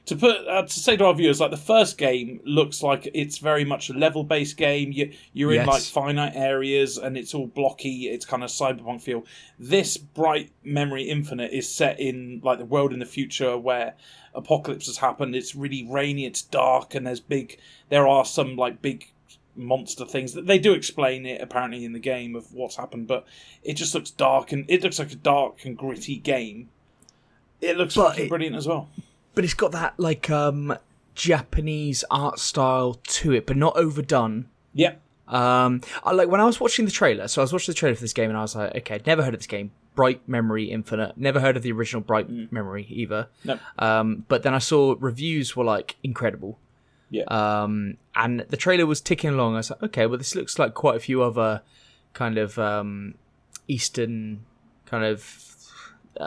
to say to our viewers, like the first game looks like it's very much a level-based game. You're in like finite areas, and it's all blocky. It's kind of cyberpunk feel. This Bright Memory Infinite is set in like the world in the future where apocalypse has happened. It's really rainy. It's dark, and there are some like big monster things that they do explain it apparently in the game of what's happened, but it just looks dark, and it looks like a dark and gritty game. It looks fucking brilliant as well. But it's got that like Japanese art style to it, but not overdone. Yeah. Like when I was watching the trailer, so I was watching the trailer for this game, and I was like, okay, I'd never heard of this game. Bright Memory Infinite. Never heard of the original Bright Memory either. No. But then I saw reviews were like incredible. Yeah. And the trailer was ticking along. I was like, okay, well, this looks like quite a few other kind of Eastern kind of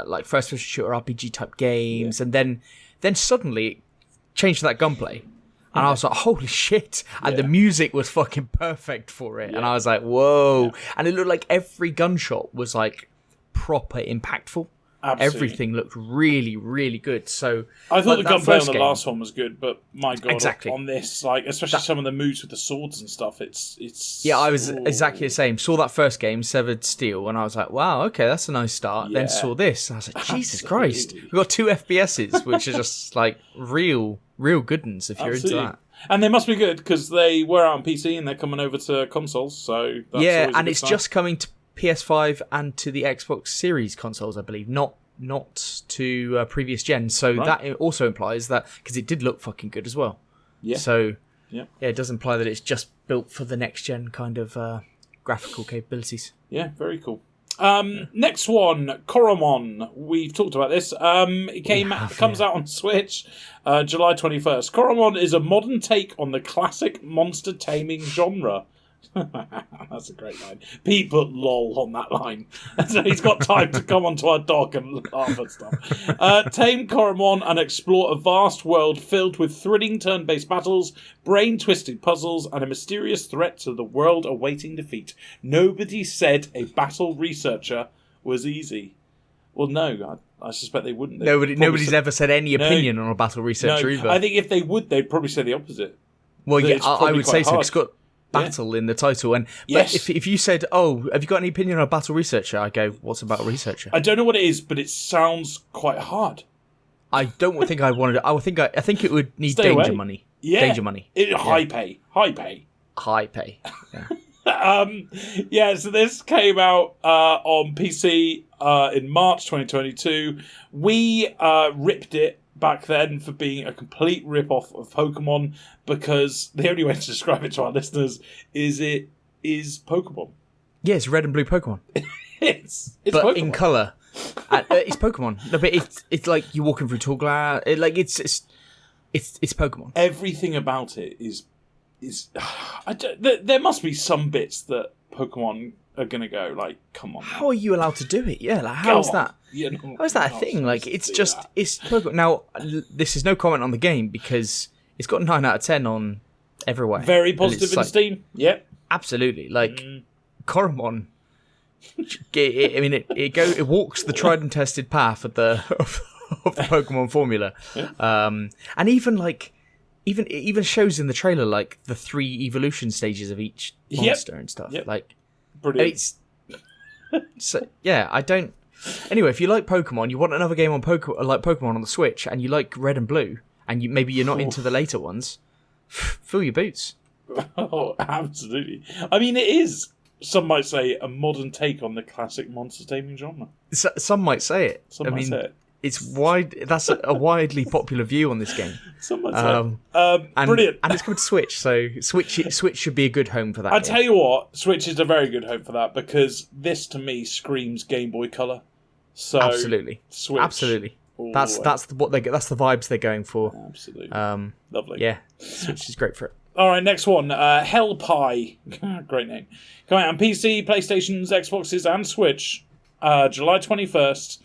like first-person shooter RPG type games, and then suddenly it changed to that gunplay. And I was like, holy shit. And the music was fucking perfect for it. And I was like, whoa. Yeah. And it looked like every gunshot was like proper impactful. Absolutely. Everything looked really, really good. So I thought the gunplay on the last one was good, but my god, exactly. on this, like especially some of the moves with the swords and stuff, it's yeah. I was exactly the same. Saw that first game, Severed Steel, and I was like, wow, okay, that's a nice start. Yeah. Then saw this, and I was like, Jesus Christ, we've got 2 FPSs, which are just like real good ones if you're into that. And they must be good because they were out on PC and they're coming over to consoles. So that's and it's just coming to PS5 and to the Xbox Series consoles, I believe, not to previous gen. So that also implies that, because it did look fucking good as well. Yeah. So it does imply that it's just built for the next gen kind of graphical capabilities. Yeah, very cool. Next one, Coromon. We've talked about this. It comes out on Switch, July 21st. Coromon is a modern take on the classic monster taming genre. That's a great line. Pete put lol on that line. So he's got time to come onto our dock and laugh at stuff. Tame Coromon and explore a vast world filled with thrilling turn-based battles, brain-twisted puzzles, and a mysterious threat to the world awaiting defeat. Nobody said a battle researcher was easy. Well, no, I suspect they wouldn't. Nobody's ever said any opinion on a battle researcher either. I think if they would, they'd probably say the opposite. Well, yeah, I would say so. It's got battle in the title, and if you said, "Oh, have you got any opinion on a battle researcher?" I go, "What's a battle researcher?" I don't know what it is, but it sounds quite hard. I don't think I wanted. I think it would need danger money. Yeah, danger money. High pay. Yeah. So this came out on PC in March 2022. We ripped it back then for being a complete rip-off of Pokemon, because the only way to describe it to our listeners is it is Pokemon. Yeah, it's red and blue Pokemon. it's but Pokemon. In colour. It's Pokemon. No, but it's like you're walking through tall glass. It's Pokemon. Everything about it is there must be some bits that Pokemon are gonna go like, come on. How are you allowed to do it? Yeah, like how is that? How is that a thing? Like it's Pokemon. Now, this is no comment on the game because it's got 9 out of 10 on everywhere. Very positive in Steam. Yep, absolutely. Like Coromon. It walks the tried and tested path of the Pokemon formula, and it even shows in the trailer like the 3 evolution stages of each monster and stuff. Yep. Like, brilliant. I don't. Anyway, if you like Pokemon, you want another game on Pokemon on the Switch, and you like Red and Blue, and maybe you're not into the later ones, fill your boots. Oh, absolutely. I mean, it is, some might say, a modern take on the classic monster taming genre. Some might say it. Some might say it. It's wide. That's a widely popular view on this game. Some might say. Brilliant. And it's coming to Switch, so Switch should be a good home for that. I tell you what, Switch is a very good home for that, because this to me screams Game Boy Color. So absolutely, Switch. Absolutely. That's the vibes they're going for. Absolutely. Lovely. Yeah, Switch is great for it. All right, next one. Hell Pie. Great name. Coming out on PC, PlayStations, Xboxes, and Switch. July 21st.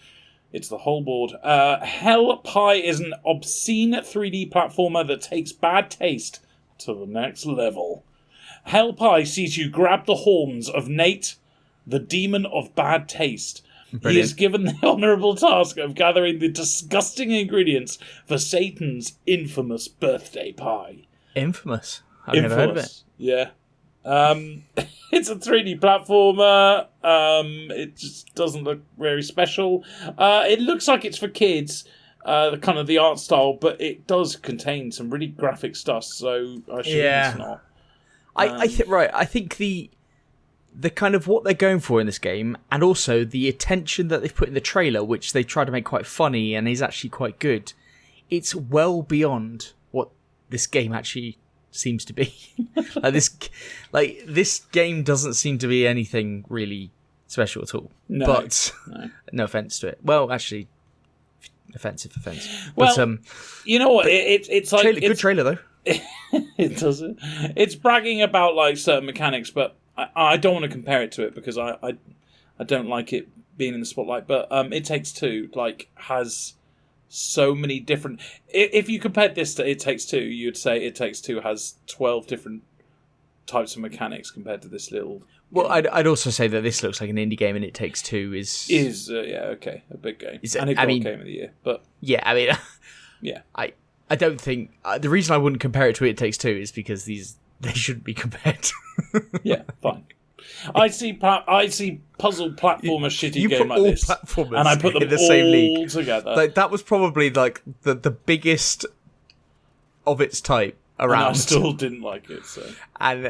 It's the whole board. Hell Pie is an obscene 3D platformer that takes bad taste to the next level. Hell Pie sees you grab the horns of Nate, the demon of bad taste. He is given the honourable task of gathering the disgusting ingredients for Satan's infamous birthday pie. Infamous? I've never heard of it. Yeah. It's a 3D platformer. It just doesn't look very special. It looks like it's for kids, kind of the art style, but it does contain some really graphic stuff, so I assume it's not. I think the kind of what they're going for in this game, and also the attention that they've put in the trailer, which they try to make quite funny and is actually quite good, it's well beyond what this game actually seems to be. This game doesn't seem to be anything really special at all. No offense to it. Well, actually, offensive. Well, but, you know what? It's like good trailer though. It doesn't. It's bragging about like certain mechanics, but I don't want to compare it to it because I don't like it being in the spotlight. But It Takes Two has so many different. If you compared this to It Takes Two, you'd say It Takes Two has 12 different types of mechanics compared to this little. Well, I'd also say that this looks like an indie game, and It Takes Two is a big game, and it got Game of the Year. But I don't think the reason I wouldn't compare it to It Takes Two is because they shouldn't be compared. Yeah, fine. I see puzzle platformer shitty game like this, and I put them in the same league together. Like that was probably like the biggest of its type around. And I still didn't like it. So and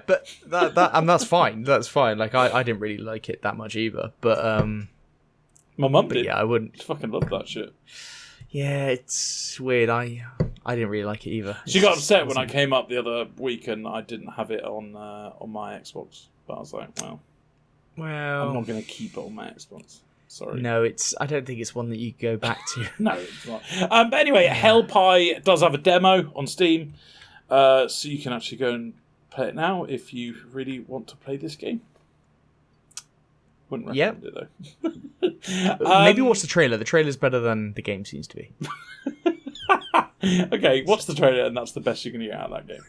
but that and that's fine. That's fine. Like I didn't really like it that much either. But my mum did. Yeah, I wouldn't. She fucking loved that shit. Yeah, it's weird. I didn't really like it either. She got upset when I came up the other week and I didn't have it on my Xbox. But I was like, well, I'm not going to keep it on my Xbox. Sorry. No, I don't think it's one that you go back to. No, it's not. But anyway, Hell Pie does have a demo on Steam, so you can actually go and play it now if you really want to play this game. Wouldn't recommend it though. Maybe watch the trailer. The trailer's better than the game seems to be. Okay, watch the trailer, and that's the best you're going to get out of that game.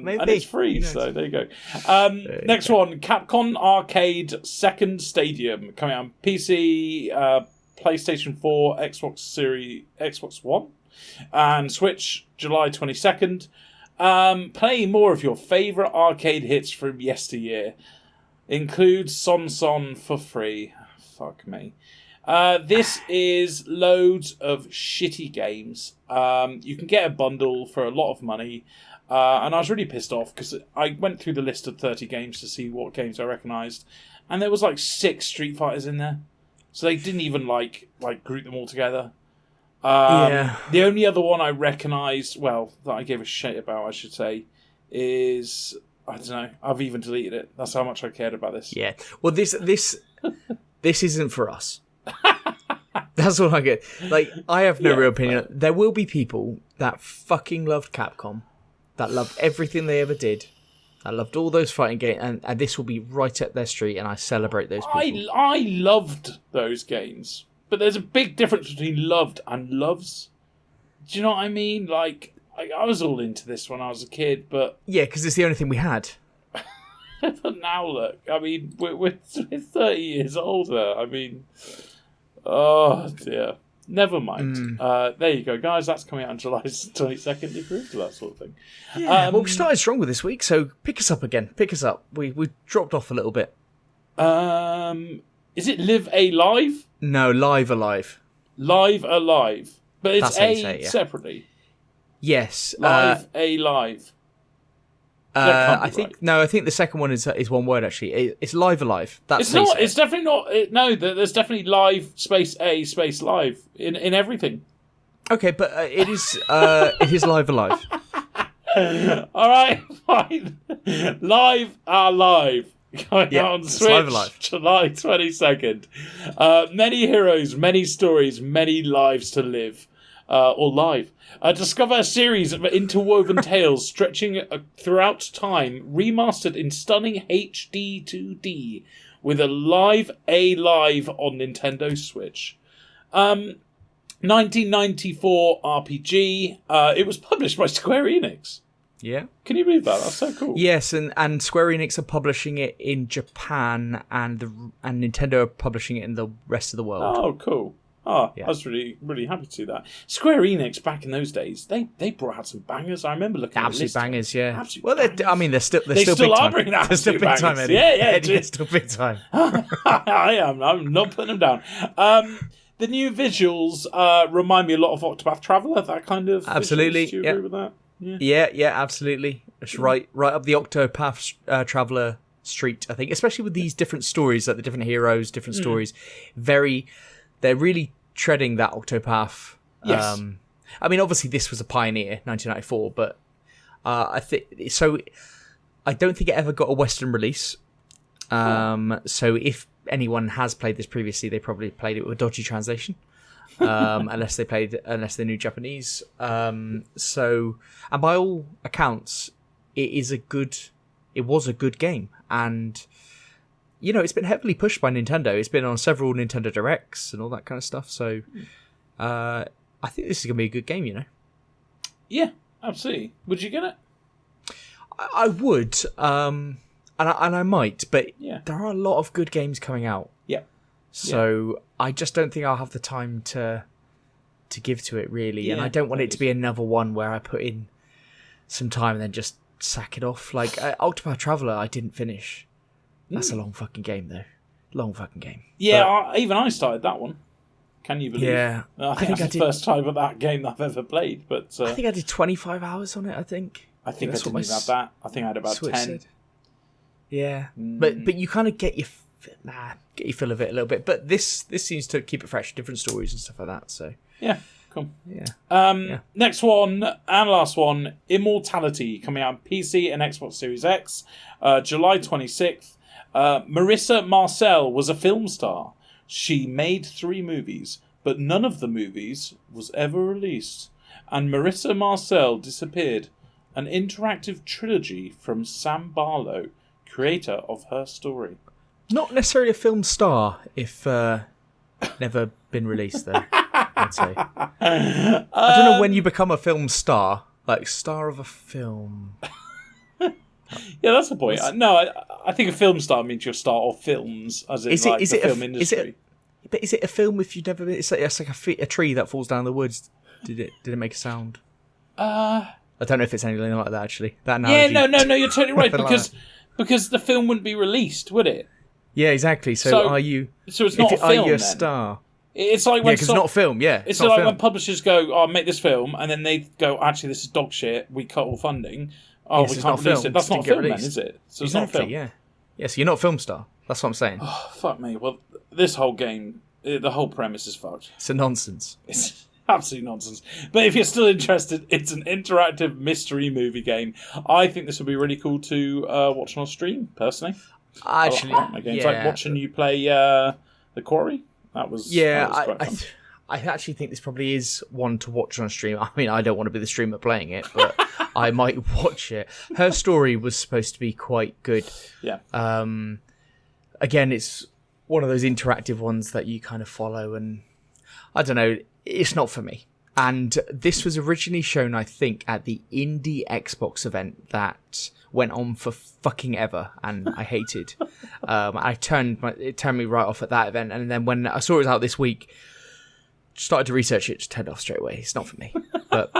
Maybe. And it's free, so there you go. Next one, Capcom Arcade Second Stadium, coming out on PC, PlayStation 4, Xbox One, and Switch, July 22nd. Playing more of your favourite arcade hits from yesteryear. Includes Son Son for free. Fuck me. This is loads of shitty games. You can get a bundle for a lot of money. And I was really pissed off because I went through the list of 30 games to see what games I recognised. And there was like 6 Street Fighters in there. So they didn't even like group them all together. The only other one I recognised, that I gave a shit about, I should say, is... I don't know. I've even deleted it. That's how much I cared about this. Yeah. Well, this isn't for us. That's what I get. Like, I have no real opinion. There will be people that fucking loved Capcom, that loved everything they ever did, that loved all those fighting games, and this will be right up their street, and I celebrate those people. I loved those games, but there's a big difference between loved and loves. Do you know what I mean? Like... I was all into this when I was a kid, but... Yeah, because it's the only thing we had. But now, look, I mean, we're 30 years older. I mean, oh, dear. Never mind. There you go, guys. That's coming out on July 22nd, if you're into that sort of thing. Yeah, well, we started strong with this week, so pick us up again. Pick us up. We dropped off a little bit. Is it Live Alive? No, Live Alive. Live Alive. But it's separately. Yes, Live Alive. I think the second one is one word actually. It's Live Alive. That's it's not. It's definitely not. No, there's definitely Live space A space Live in everything. Okay, but it is Live Alive. All right, fine. Live Alive. Going out on Switch, July 22nd. Many heroes, many stories, many lives to live. Or live. Discover a series of interwoven tales stretching throughout time, remastered in stunning HD 2D, with a Live Alive on Nintendo Switch. 1994 RPG. It was published by Square Enix. Yeah. Can you believe that? That's so cool. Yes, and Square Enix are publishing it in Japan, and Nintendo are publishing it in the rest of the world. Oh, cool. Oh, Yeah. I was really, really happy to see that. Square Enix, back in those days, they brought out some bangers. I remember looking at Absolute the list. bangers, yeah. Absolute bangers. I mean, they're still They still still big are time. bringing out They're still absolute big time, bangers. Eddie. Yeah, Eddie, dude. they're still big time. I am. I'm not putting them down. The new visuals remind me a lot of Octopath Traveler. That kind of Absolutely. Visuals. Do you agree with that? Yeah, absolutely. It's right up the Octopath Traveler street, I think, especially with these different stories, like the different heroes, different stories. They're really treading that Octopath. Yes. I mean, obviously this was a pioneer, 1994, but I think so. I don't think it ever got a Western release. So if anyone has played this previously, they probably played it with a dodgy translation. Unless they knew Japanese. So, and by all accounts, it was a good game, and it's been heavily pushed by Nintendo. It's been on several Nintendo Directs and all that kind of stuff. So, I think this is gonna be a good game. Yeah, absolutely. Would you get it? I would, and I might, but Yeah. there are a lot of good games coming out. Yeah. So I just don't think I'll have the time to give to it, really. And Yeah, I don't want it to be another one where I put in some time and then just sack it off. Like Octopath Traveler, I didn't finish. That's a long fucking game, though. Long fucking game. Yeah, even I started that one. Can you believe? Yeah. I think that's the first time of that game that I've ever played. But I think I did 25 hours on it, I think. I think that's I didn't even have that. I think I had about Switch 10. said. Yeah. But you kind of get your feel of it a little bit. But this seems to keep it fresh, different stories and stuff like that. So Yeah, cool. Yeah. Next one and last one, Immortality, coming out on PC and Xbox Series X, July 26th. Marissa Marcel was a film star. She made 3 movies, but none of the movies was ever released. And Marissa Marcel disappeared. An interactive trilogy from Sam Barlow, creator of Her Story. Not necessarily a film star, if never been released, though, I'd say. I don't know when you become a film star, like star of a film. Yeah, that's the point. I think a film star means you're a star of films, as in the film industry. But is it a film if you've never been? It's like a tree that falls down the woods. Did it make a sound? I don't know if it's anything like that, actually. That analogy. Yeah, no, you're totally right, because the film wouldn't be released, would it? Yeah, exactly. So are you? So it's not a film. Are you a then? star? It's like when because it's not a film. Yeah, it's like when publishers go, "Oh, make this film," and then they go, "Actually, this is dog shit. We cut all funding. Oh, we can't release it." That's not a film, then, is it? So it's not a film. Yeah. Yeah. So you're not a film star. That's what I'm saying. Oh, fuck me. Well, this whole game, the whole premise is fucked. It's a nonsense. It's absolute nonsense. But if you're still interested, it's an interactive mystery movie game. I think this would be really cool to watch on stream, personally. Actually, It's like watching you play The Quarry. That was quite fun. I actually think this probably is one to watch on stream. I mean, I don't want to be the streamer playing it, but I might watch it. Her Story was supposed to be quite good. Yeah. Again, it's one of those interactive ones that you kind of follow, and I don't know, it's not for me. And this was originally shown, I think, at the Indie Xbox event that went on for fucking ever, and I hated. It turned me right off at that event, and then when I saw it was out this week, started to research it, just turned off straight away. It's not for me. But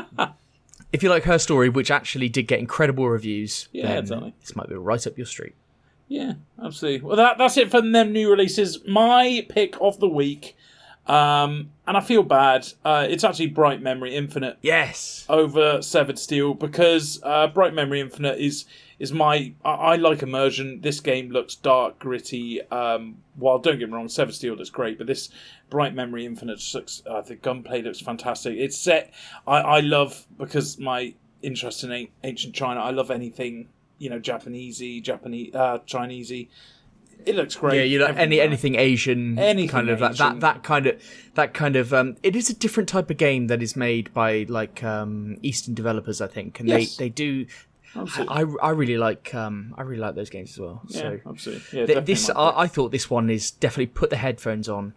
if you like Her Story, which actually did get incredible reviews, then this might be right up your street. Yeah, absolutely. Well, that's it for them new releases. My pick of the week, and I feel bad, it's actually Bright Memory Infinite. Yes. Over Severed Steel, because Bright Memory Infinite is my... I like immersion. This game looks dark, gritty. While don't get me wrong, Severed Steel looks great, but this Bright Memory Infinite just looks... the gunplay looks fantastic. It's set... I love, because my interest in ancient China, I love anything, Japanesey, Chinesey. It looks great. Yeah, you like anything Asian, kind of Asian. that kind of. It is a different type of game that is made by like Eastern developers, I think, and they do. I really like those games as well. Yeah, so absolutely. Yeah, I thought this one is definitely put the headphones on,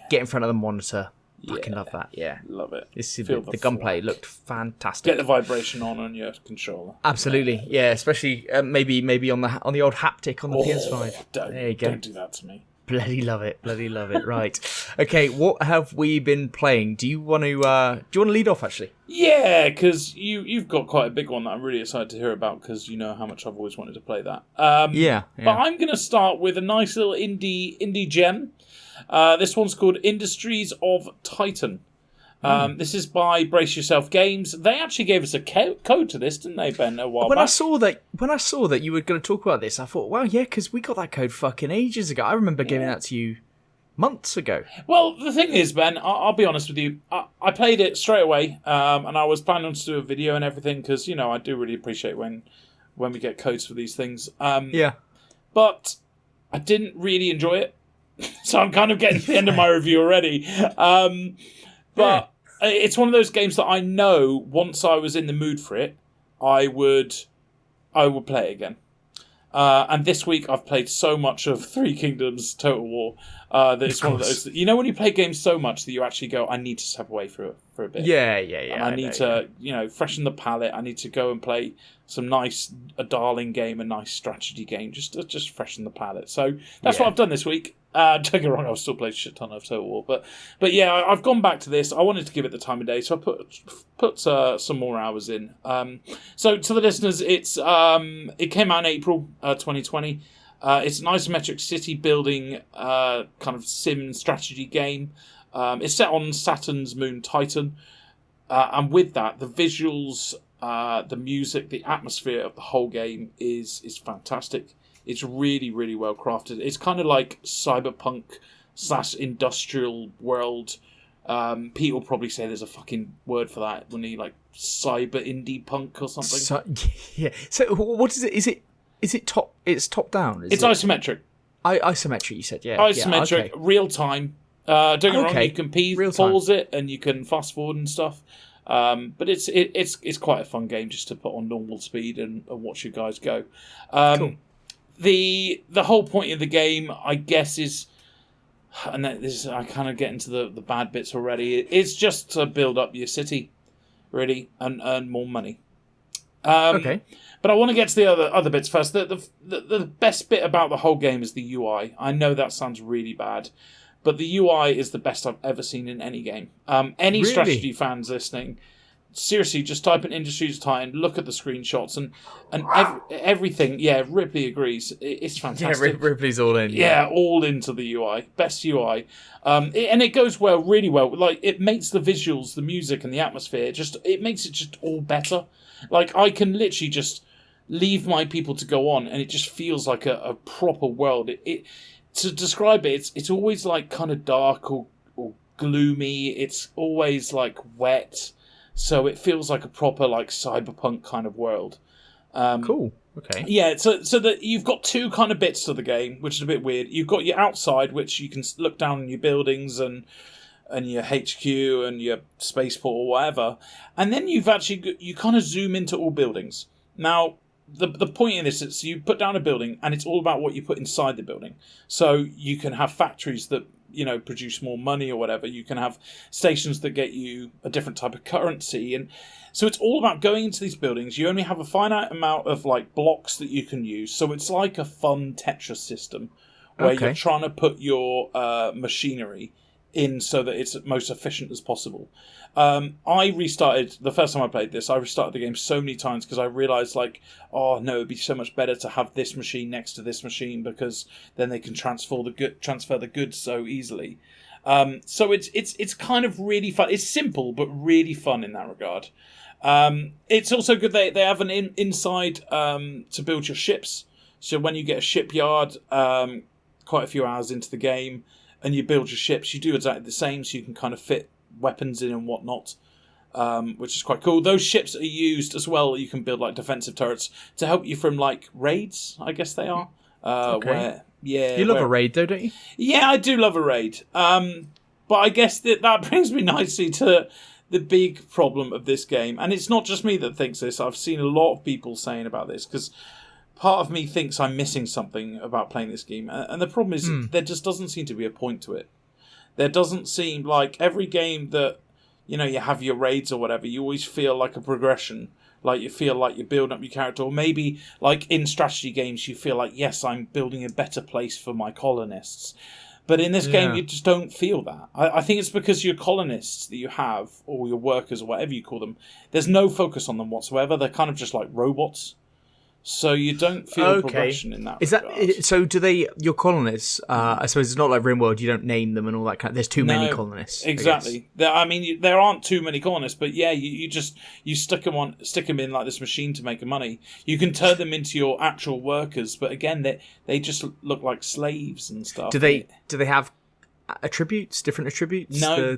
get in front of the monitor, Fucking love that. Yeah, love it. The gunplay looked fantastic. Get the vibration on your controller. Absolutely, yeah. Especially maybe on the old haptic on the PS5. There you go. Don't do that to me. Bloody love it. Right. Okay, what have we been playing? Do you want to lead off actually? Yeah, because you've got quite a big one that I'm really excited to hear about because you know how much I've always wanted to play that. Yeah. But I'm going to start with a nice little indie gem. This one's called Industries of Titan. This is by Brace Yourself Games. They actually gave us a code to this, didn't they, Ben? A while back. When I saw that you were going to talk about this, I thought, well, yeah, because we got that code fucking ages ago. I remember giving that to you months ago. Well, the thing is, Ben, I'll be honest with you. I played it straight away, and I was planning to do a video and everything because I do really appreciate when we get codes for these things. Yeah, but I didn't really enjoy it, so I'm kind of getting to the end of my review already. But it's one of those games that I know once I was in the mood for it, I would play it again. And this week I've played so much of Three Kingdoms Total War that it's one of those that, when you play games so much that you actually go, I need to step away for a bit. Yeah. And I need to freshen the palate. I need to go and play a darling game, a nice strategy game, just freshen the palate. So that's what I've done this week. Don't get me wrong, I've still played a shit ton of Total War, but yeah, I've gone back to this. I wanted to give it the time of day, so I put some more hours in. So to the listeners, it came out in April 2020. It's an isometric city building kind of sim strategy game. It's set on Saturn's moon Titan, and with that, the visuals, the music, the atmosphere of the whole game is fantastic. It's really, really well crafted. It's kind of like cyberpunk / industrial world. Pete will probably say there's a fucking word for that when he cyber indie punk or something. So what is it? Is it top? It's top down. It's isometric. Isometric. You said, yeah. Isometric, yeah, okay. Real time. Don't get me wrong. You can pause it and you can fast forward and stuff. But it's quite a fun game just to put on normal speed and watch you guys go. Cool. The whole point of the game, I guess, is, and I kind of get into the bad bits already. It's just to build up your city, really, and earn more money. Okay. But I want to get to the other bits first. The best bit about the whole game is the UI. I know that sounds really bad, but the UI is the best I've ever seen in any game. Any strategy fans listening, seriously, just type in Industries of Titan, look at the screenshots, and everything. Yeah, Ripley agrees. It's fantastic. Yeah, Ripley's all in. Yeah, all into the UI. Best UI. And it goes really well. Like, it makes the visuals, the music, and the atmosphere, it makes it just all better. Like, I can literally just leave my people to go on, and it just feels like a proper world. To describe it, it's always like kind of dark or gloomy. It's always like wet. So it feels like a proper cyberpunk kind of world. Cool. Okay. Yeah, so that you've got two kind of bits to the game, which is a bit weird. You've got your outside, which you can look down on your buildings and your HQ and your spaceport or whatever. And then you kind of zoom into all buildings. Now, the point in this is you put down a building and it's all about what you put inside the building. So you can have factories that produce more money or whatever. You can have stations that get you a different type of currency. And so it's all about going into these buildings. You only have a finite amount of blocks that you can use. So it's like a fun Tetris system where you're trying to put your machinery in so that it's most efficient as possible. I restarted, the first time I played this, I restarted the game so many times because I realised it'd be so much better to have this machine next to this machine because then they can transfer the goods so easily. So it's kind of really fun. It's simple but really fun in that regard. It's also good they have an inside to build your ships. So when you get a shipyard, quite a few hours into the game, and you build your ships, you do exactly the same, so you can kind of fit weapons in and whatnot, which is quite cool. Those ships are used as well. You can build defensive turrets to help you from raids, I guess they are. You love a raid though, don't you? Yeah, I do love a raid. But I guess that brings me nicely to the big problem of this game. And it's not just me that thinks this. I've seen a lot of people saying about this because part of me thinks I'm missing something about playing this game. And the problem is there just doesn't seem to be a point to it. There doesn't seem like every game that, you know, you have your raids or whatever, you always feel like a progression. Like, you feel like you're building up your character. Or maybe, like, in strategy games, you feel like, yes, I'm building a better place for my colonists. But in this game, you just don't feel that. I think it's because your colonists that you have, or your workers, or whatever you call them, there's no focus on them whatsoever. They're kind of just like robots. So you don't feel progression in that regard. So do they, your colonists, I suppose it's not like RimWorld, you don't name them and all that kind of, there's too many colonists. Exactly. I mean, there aren't too many colonists, but yeah, you stick them in like this machine to make money. You can turn them into your actual workers, but again, they just look like slaves and stuff. Do they have attributes, different attributes? No.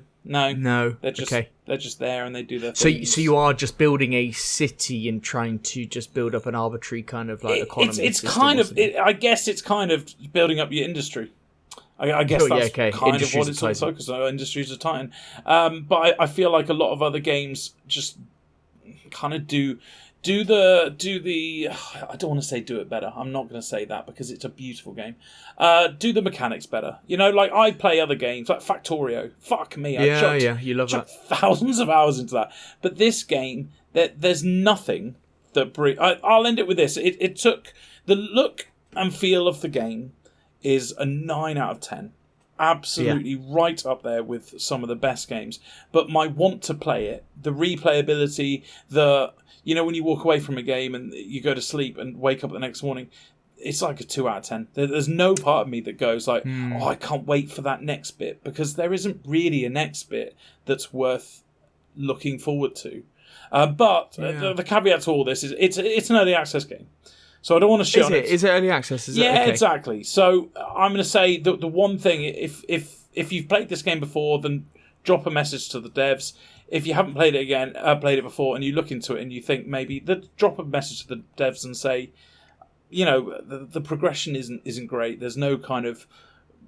They're just there and they do their things. So you are just building a city and trying to just build up an arbitrary kind of like economy. It's kind of. I guess it's kind of building up your industry. I guess that's kind Industries of what it's all focused on. Industries of Titan. But I feel like a lot of other games just kind of do the I don't want to say do it better. I'm not going to say that because it's a beautiful game. Do the mechanics better. You know, like I play other games like Factorio. Fuck me, you love that. Thousands of hours into that. But this game, there's nothing that I'll end it with this. It took the look and feel of the game is a 9 out of 10. Absolutely right up there with some of the best games. But my want to play it, the replayability, you know, when you walk away from a game and you go to sleep and wake up the next morning, it's like a 2 out of 10. There's no part of me that goes like, oh, I can't wait for that next bit, because there isn't really a next bit that's worth looking forward to. But the caveat to all this is it's an early access game. So I don't want to shit on it. Is it early access? Yeah, exactly. So I'm going to say the one thing, if you've played this game before, then drop a message to the devs. If you haven't played it before, and you look into it and you think maybe, drop a message to the devs and say, you know, the progression isn't great. There's no kind of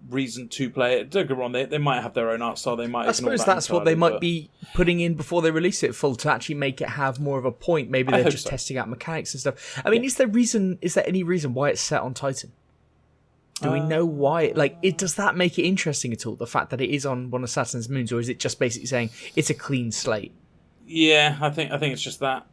reason to play it. Don't get me wrong, they might have their own art style. They might. I suppose that's what they might be putting in before they release it full to actually make it have more of a point. Maybe they're just testing out mechanics and stuff. I mean, is there any reason why it's set on Titan? Do we know why? Like, does that make it interesting at all? The fact that it is on one of Saturn's moons, or is it just basically saying it's a clean slate? Yeah, I think it's just that.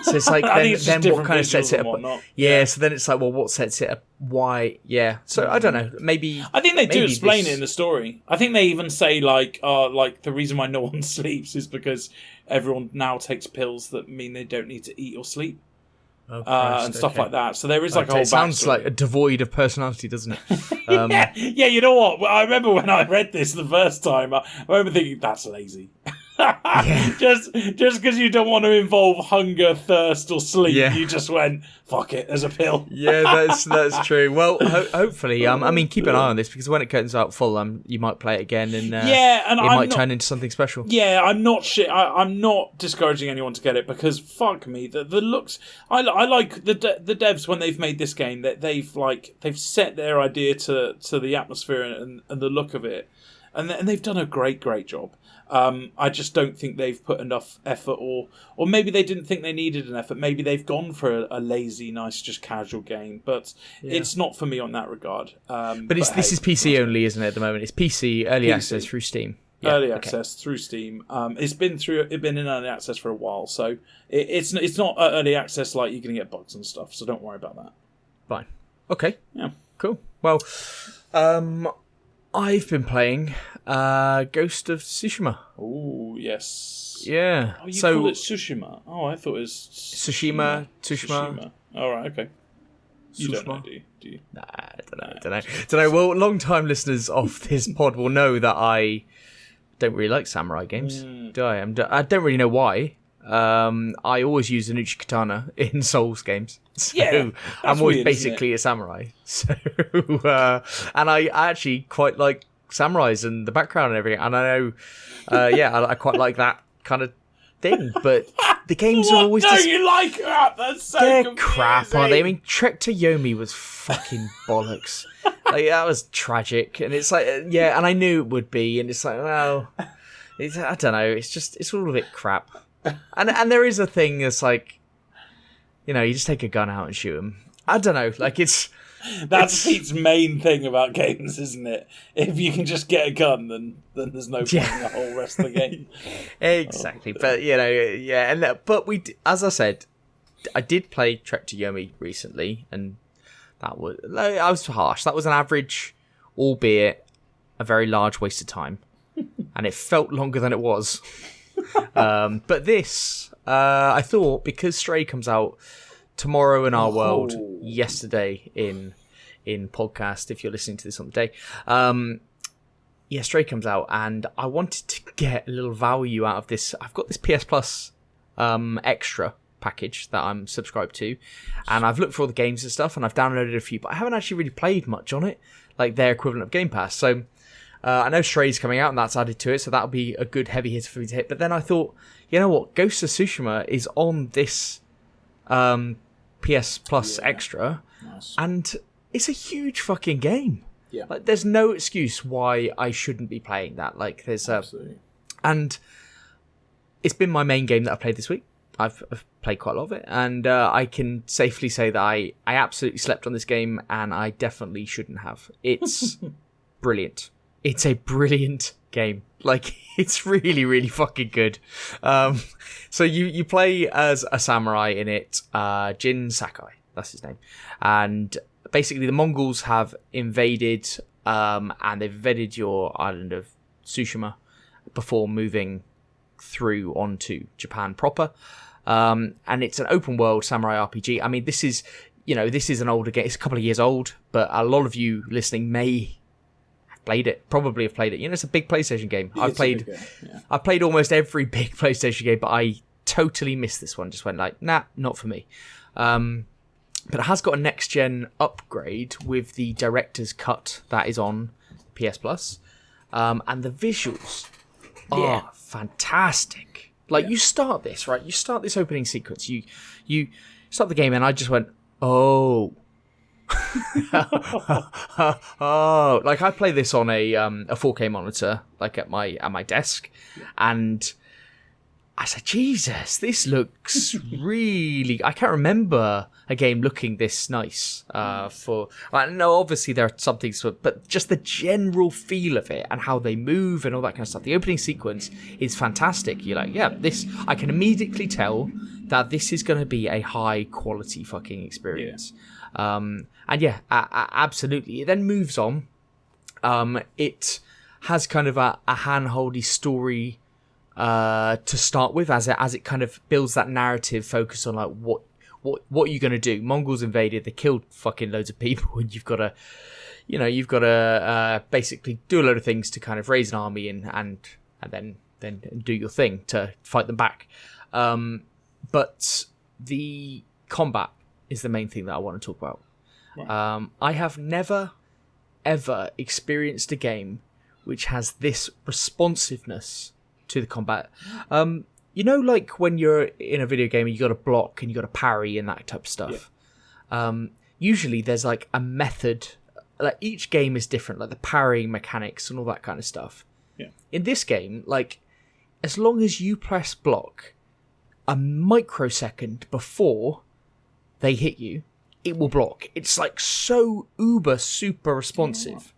So it's like then what kind of sets it up? Yeah, so then it's like, well, what sets it up? Why? Yeah. So I don't know. Maybe I think they do explain it in the story. I think they even say like the reason why no one sleeps is because everyone now takes pills that mean they don't need to eat or sleep. And stuff like that. So there is like a whole backstory. It sounds like a devoid of personality, doesn't it? Yeah, you know what? I remember when I read this the first time, I remember thinking, that's lazy. Just because you don't want to involve hunger, thirst, or sleep, you just went, fuck it, there's a pill. Yeah, that's true. Well, hopefully, I mean, keep an eye on this, because when it comes out full, you might play it again, and it might turn into something special. Yeah, I'm not discouraging anyone to get it, because fuck me, the looks. I like the devs when they've made this game, that they've set their idea to the atmosphere and the look of it, and they've done a great job. I just don't think they've put enough effort, or maybe they didn't think they needed an effort. Maybe they've gone for a lazy, nice, just casual game. But it's not for me on that regard. But this is PC only, isn't it? At the moment, it's PC early access through Steam. Early access through Steam. It's been in early access for a while, so it's not early access like you're going to get bugs and stuff. So don't worry about that. Fine. Okay. Yeah. Cool. Well, I've been playing Ghost of Tsushima. Oh, yes. Yeah. Oh, you call it Tsushima? Oh, I thought it was... Tsushima. All right, okay. You Tsushima. don't know, do you? Nah, I don't know. Well, long-time listeners of this pod will know that I don't really like samurai games. Do I? I don't really know why. I always use an Uchi Katana in Souls games. So I'm always weird, basically a samurai. So, and I actually quite like samurais and the background and everything. And I know, I quite like that kind of thing. But the games are always you like that? That's so they're confusing. crap, aren't they? I mean, Trek to Yomi was fucking bollocks. Like, that was tragic. And it's like, and I knew it would be. And it's like, well, I don't know. It's all a bit crap. And there is a thing that's like, you know, you just take a gun out and shoot them. I don't know. Like that's Pete's main thing about games, isn't it? If you can just get a gun, then there's no point in the whole rest of the game. Exactly, but but as I said, I did play Trek to Yomi recently, and I was harsh. That was an average, albeit a very large waste of time, and it felt longer than it was. But this, I thought, because Stray comes out tomorrow in our world, yesterday in podcast, if you're listening to this on the day, Stray comes out, and I wanted to get a little value out of this. I've got this PS Plus extra package that I'm subscribed to, and I've looked for all the games and stuff, and I've downloaded a few, but I haven't actually really played much on it, like their equivalent of Game Pass. So I know Stray's coming out, and that's added to it, so that'll be a good heavy hitter for me to hit. But then I thought, you know what, Ghost of Tsushima is on this PS Plus extra, and it's a huge fucking game. Yeah, like there's no excuse why I shouldn't be playing that. Like there's and it's been my main game that I've played this week. I've played quite a lot of it, and I can safely say that I absolutely slept on this game, and I definitely shouldn't have. It's brilliant. It's a brilliant game. Like, it's really, really fucking good. So you play as a samurai in it, Jin Sakai, that's his name. And basically the Mongols have invaded, and they've invaded your island of Tsushima before moving through onto Japan proper. And it's an open world samurai RPG. I mean, this is an older game. It's a couple of years old, but a lot of you listening may probably have played it. It's a big PlayStation game. I've played almost every big PlayStation game, but I totally missed this one. Just went like, nah, not for me. But it has got a next gen upgrade with the director's cut that is on PS Plus, and the visuals are fantastic. Like you start this right, you start this opening sequence, you start the game, and I just went, oh. Oh, like I play this on a 4K monitor, like at my desk, and I said, Jesus, this looks really. I can't remember a game looking this nice. I know obviously there are some things, but just the general feel of it and how they move and all that kind of stuff. The opening sequence is fantastic. You're like, yeah, this. I can immediately tell that this is going to be a high quality fucking experience. And yeah, absolutely. It then moves on. It has kind of a handholdy story to start with, as it kind of builds that narrative focus on like what are you going to do. Mongols invaded, they killed fucking loads of people, and you've got to basically do a load of things to kind of raise an army and then do your thing to fight them back. But the combat is the main thing that I want to talk about. Right. I have never, ever experienced a game which has this responsiveness to the combat. Like when you're in a video game and you got to block and you got to parry and that type of stuff. Yeah. Usually there's like a method. Like each game is different, like the parrying mechanics and all that kind of stuff. Yeah. In this game, like as long as you press block a microsecond before they hit you, it will block. It's like so uber super responsive.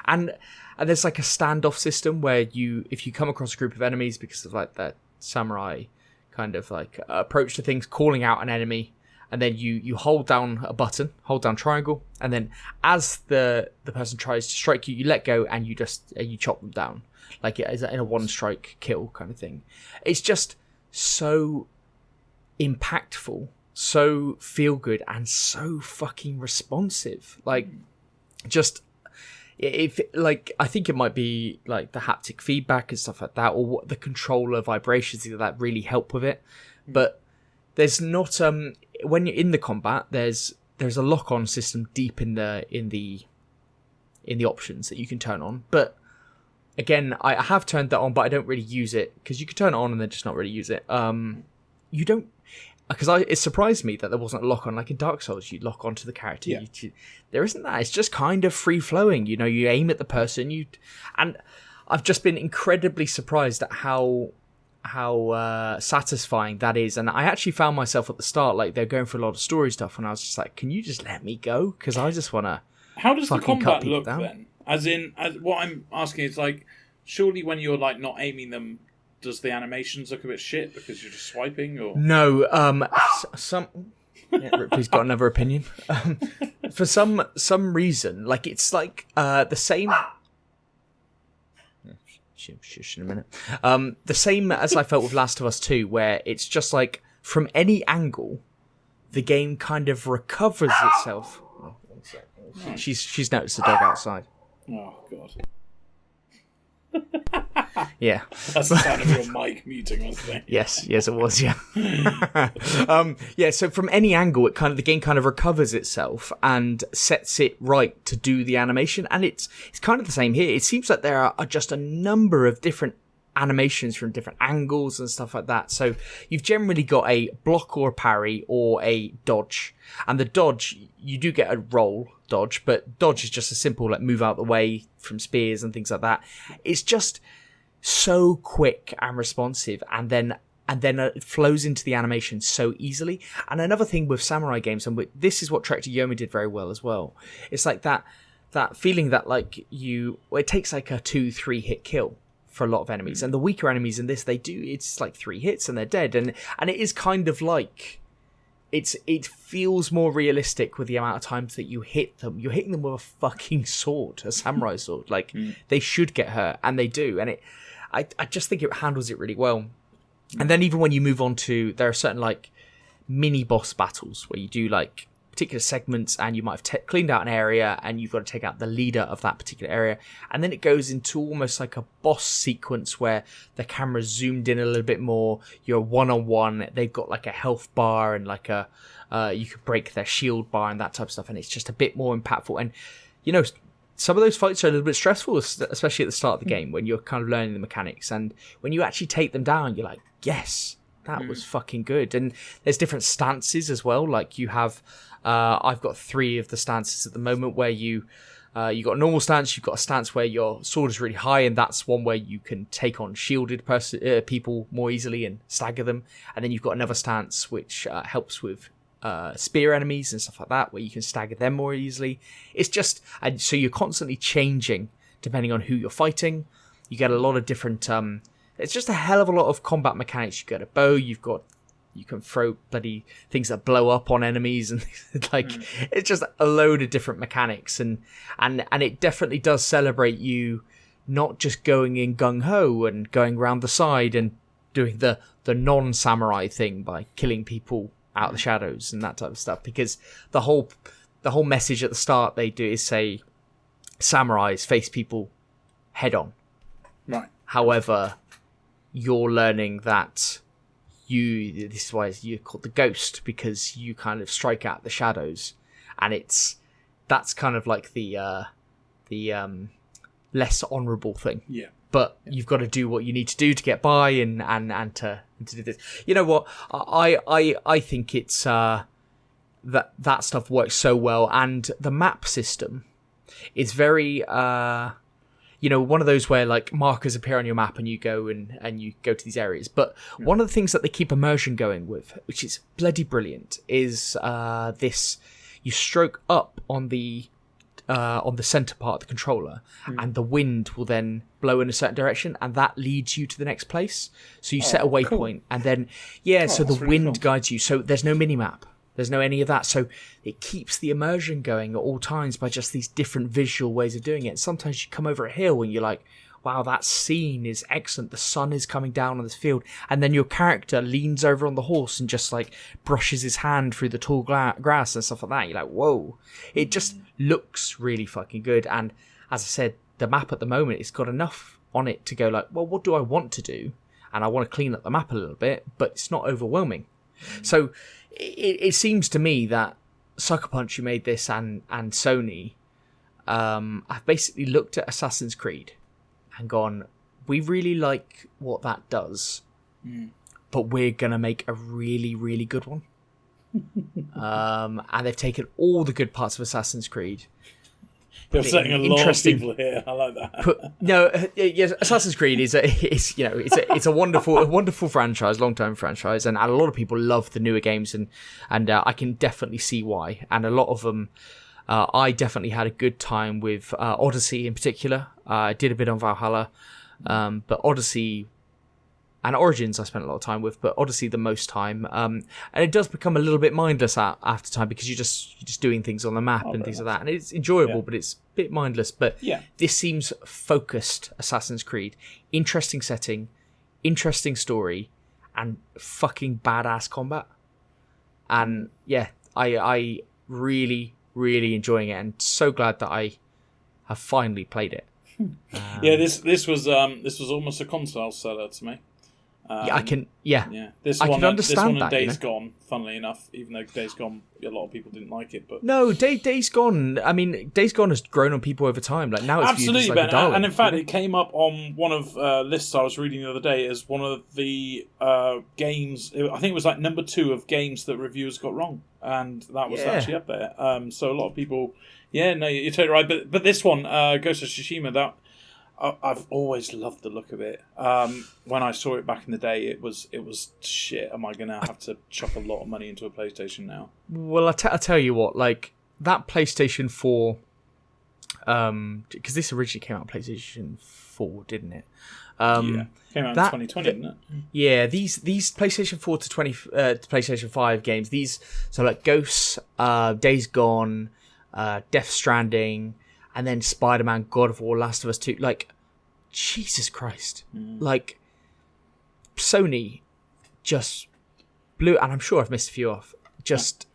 And there's like a standoff system where if you come across a group of enemies, because of like that samurai kind of like approach to things, calling out an enemy, and then you hold down a button, hold down triangle, and then as the person tries to strike you, you let go and you chop them down, like it is in a one strike kill kind of thing. It's just so impactful, so feel good, and so fucking responsive. Like just if like I think it might be like the haptic feedback and stuff like that, or what the controller vibrations that really help with it. But there's not when you're in the combat, there's a lock-on system deep in the options that you can turn on. But again, I have turned that on, but I don't really use it, because you can turn it on and then just not really use it. You don't. Because it surprised me that there wasn't a lock-on. Like in Dark Souls, you lock onto the character. Yeah. There isn't that. It's just kind of free-flowing. You aim at the person. And I've just been incredibly surprised at how satisfying that is. And I actually found myself at the start, like, they're going for a lot of story stuff, and I was just like, can you just let me go? Because I just want to. How does the fucking cut combat people look down. then? As what I'm asking is, like, surely when you're like not aiming them, does the animations look a bit shit because you're just swiping? Or No, some. Yeah, Ripley's got another opinion. For some reason, like, it's like the same. Shush in a minute. The same as I felt with Last of Us 2, where it's just like from any angle, the game kind of recovers itself. Oh, one sec. She's noticed the dog outside. Oh god. Yeah. That's the sound of your mic muting, wasn't it? Yes, it was, yeah. Yeah, so from any angle, the game kind of recovers itself and sets it right to do the animation, and it's kind of the same here. It seems like there are just a number of different animations from different angles and stuff like that. So you've generally got a block or a parry or a dodge, and the dodge, you do get a roll dodge, but dodge is just a simple, like, move out the way from spears and things like that. It's just so quick and responsive, and then it flows into the animation so easily. And another thing with samurai games, and this is what Trek to Yomi did very well as well, it's like that feeling that, like, it takes like a 2-3 hit kill for a lot of enemies, and the weaker enemies in this, it's like 3 hits and they're dead, and it is kind of like it feels more realistic with the amount of times that you hit them. You're hitting them with a fucking sword, a samurai sword. Like, they should get hurt, and they do. And I just think it handles it really well. And then even when you move on to, there are certain, like, mini boss battles where you do, like, particular segments, and you might have cleaned out an area, and you've got to take out the leader of that particular area, and then it goes into almost like a boss sequence where the camera's zoomed in a little bit more. You're one-on-one. They've got like a health bar and like a you could break their shield bar and that type of stuff, and it's just a bit more impactful. And, you know, some of those fights are a little bit stressful, especially at the start of the game when you're kind of learning the mechanics, and when you actually take them down, you're like, yes, that was fucking good. And there's different stances as well. Like, you have I've got 3 of the stances at the moment where you got a normal stance, you've got a stance where your sword is really high, and that's one where you can take on shielded people more easily and stagger them. And then you've got another stance which helps with spear enemies and stuff like that, where you can stagger them more easily. It's just, and so you're constantly changing depending on who you're fighting. You get a lot of different it's just a hell of a lot of combat mechanics. You got a bow, you can throw bloody things that blow up on enemies, and like it's just a load of different mechanics, and it definitely does celebrate you not just going in gung-ho and going around the side and doing the non-samurai thing by killing people out of the shadows and that type of stuff, because the whole message at the start they do is say samurais face people head on. Right. However, you're learning that this is why you're called the ghost, because you kind of strike out the shadows, and that's kind of like the less honourable thing. Yeah. But you've got to do what you need to do to get by, and to do this. You know what? I think it's that stuff works so well, and the map system is very one of those where, like, markers appear on your map and you go and you go to these areas. But one of the things that they keep immersion going with, which is bloody brilliant, is this: you stroke up on the center part of the controller, and the wind will then blow in a certain direction, and that leads you to the next place. So you set a waypoint, and then so the wind guides you. So there's no mini map. There's no any of that. So it keeps the immersion going at all times by just these different visual ways of doing it. And sometimes you come over a hill and you're like, wow, that scene is excellent. The sun is coming down on this field. And then your character leans over on the horse and just, like, brushes his hand through the tall grass and stuff like that. You're like, whoa. It just looks really fucking good. And as I said, the map at the moment, it's got enough on it to go like, well, what do I want to do? And I want to clean up the map a little bit, but it's not overwhelming. So it seems to me that Sucker Punch, who made this, and Sony have basically looked at Assassin's Creed and gone, we really like what that does, but we're going to make a really, really good one. And they've taken all the good parts of Assassin's Creed You're setting a lot of people here. I like that. Yes, Assassin's Creed is a wonderful franchise, long-term franchise, and a lot of people love the newer games, and I can definitely see why. And a lot of them, I definitely had a good time with Odyssey in particular. I did a bit on Valhalla, but Odyssey and Origins I spent a lot of time with, but Odyssey the most time. And it does become a little bit mindless after time because you're just doing things on the map and things like that. And it's enjoyable, but it's a bit mindless. But this seems focused Assassin's Creed. Interesting setting, interesting story, and fucking badass combat. And I really, really enjoying it, and so glad that I have finally played it. This was almost a console seller to me. I can understand this one that. Days Gone, funnily enough, even though Days Gone, a lot of people didn't like it, but no, Days Gone. I mean, Days Gone has grown on people over time. Like now, it's absolutely, viewed as like a darling, and in fact, it came up on one of lists I was reading the other day as one of the games. I think it was like number 2 of games that reviewers got wrong, and that was actually up there. So a lot of people, you're totally right. But this one, Ghost of Tsushima, that. I've always loved the look of it. When I saw it back in the day, it was shit. Am I going to have to chuck a lot of money into a PlayStation now? Well, I tell you what, like that PlayStation 4, because this originally came out on PlayStation 4, didn't it? Came out in 2020, didn't it? Yeah, these PlayStation 4 to PlayStation 5 games, so like Ghosts, Days Gone, Death Stranding, and then Spider-Man, God of War, Last of Us 2. Like, Jesus Christ. Like, Sony just blew... And I'm sure I've missed a few off. Just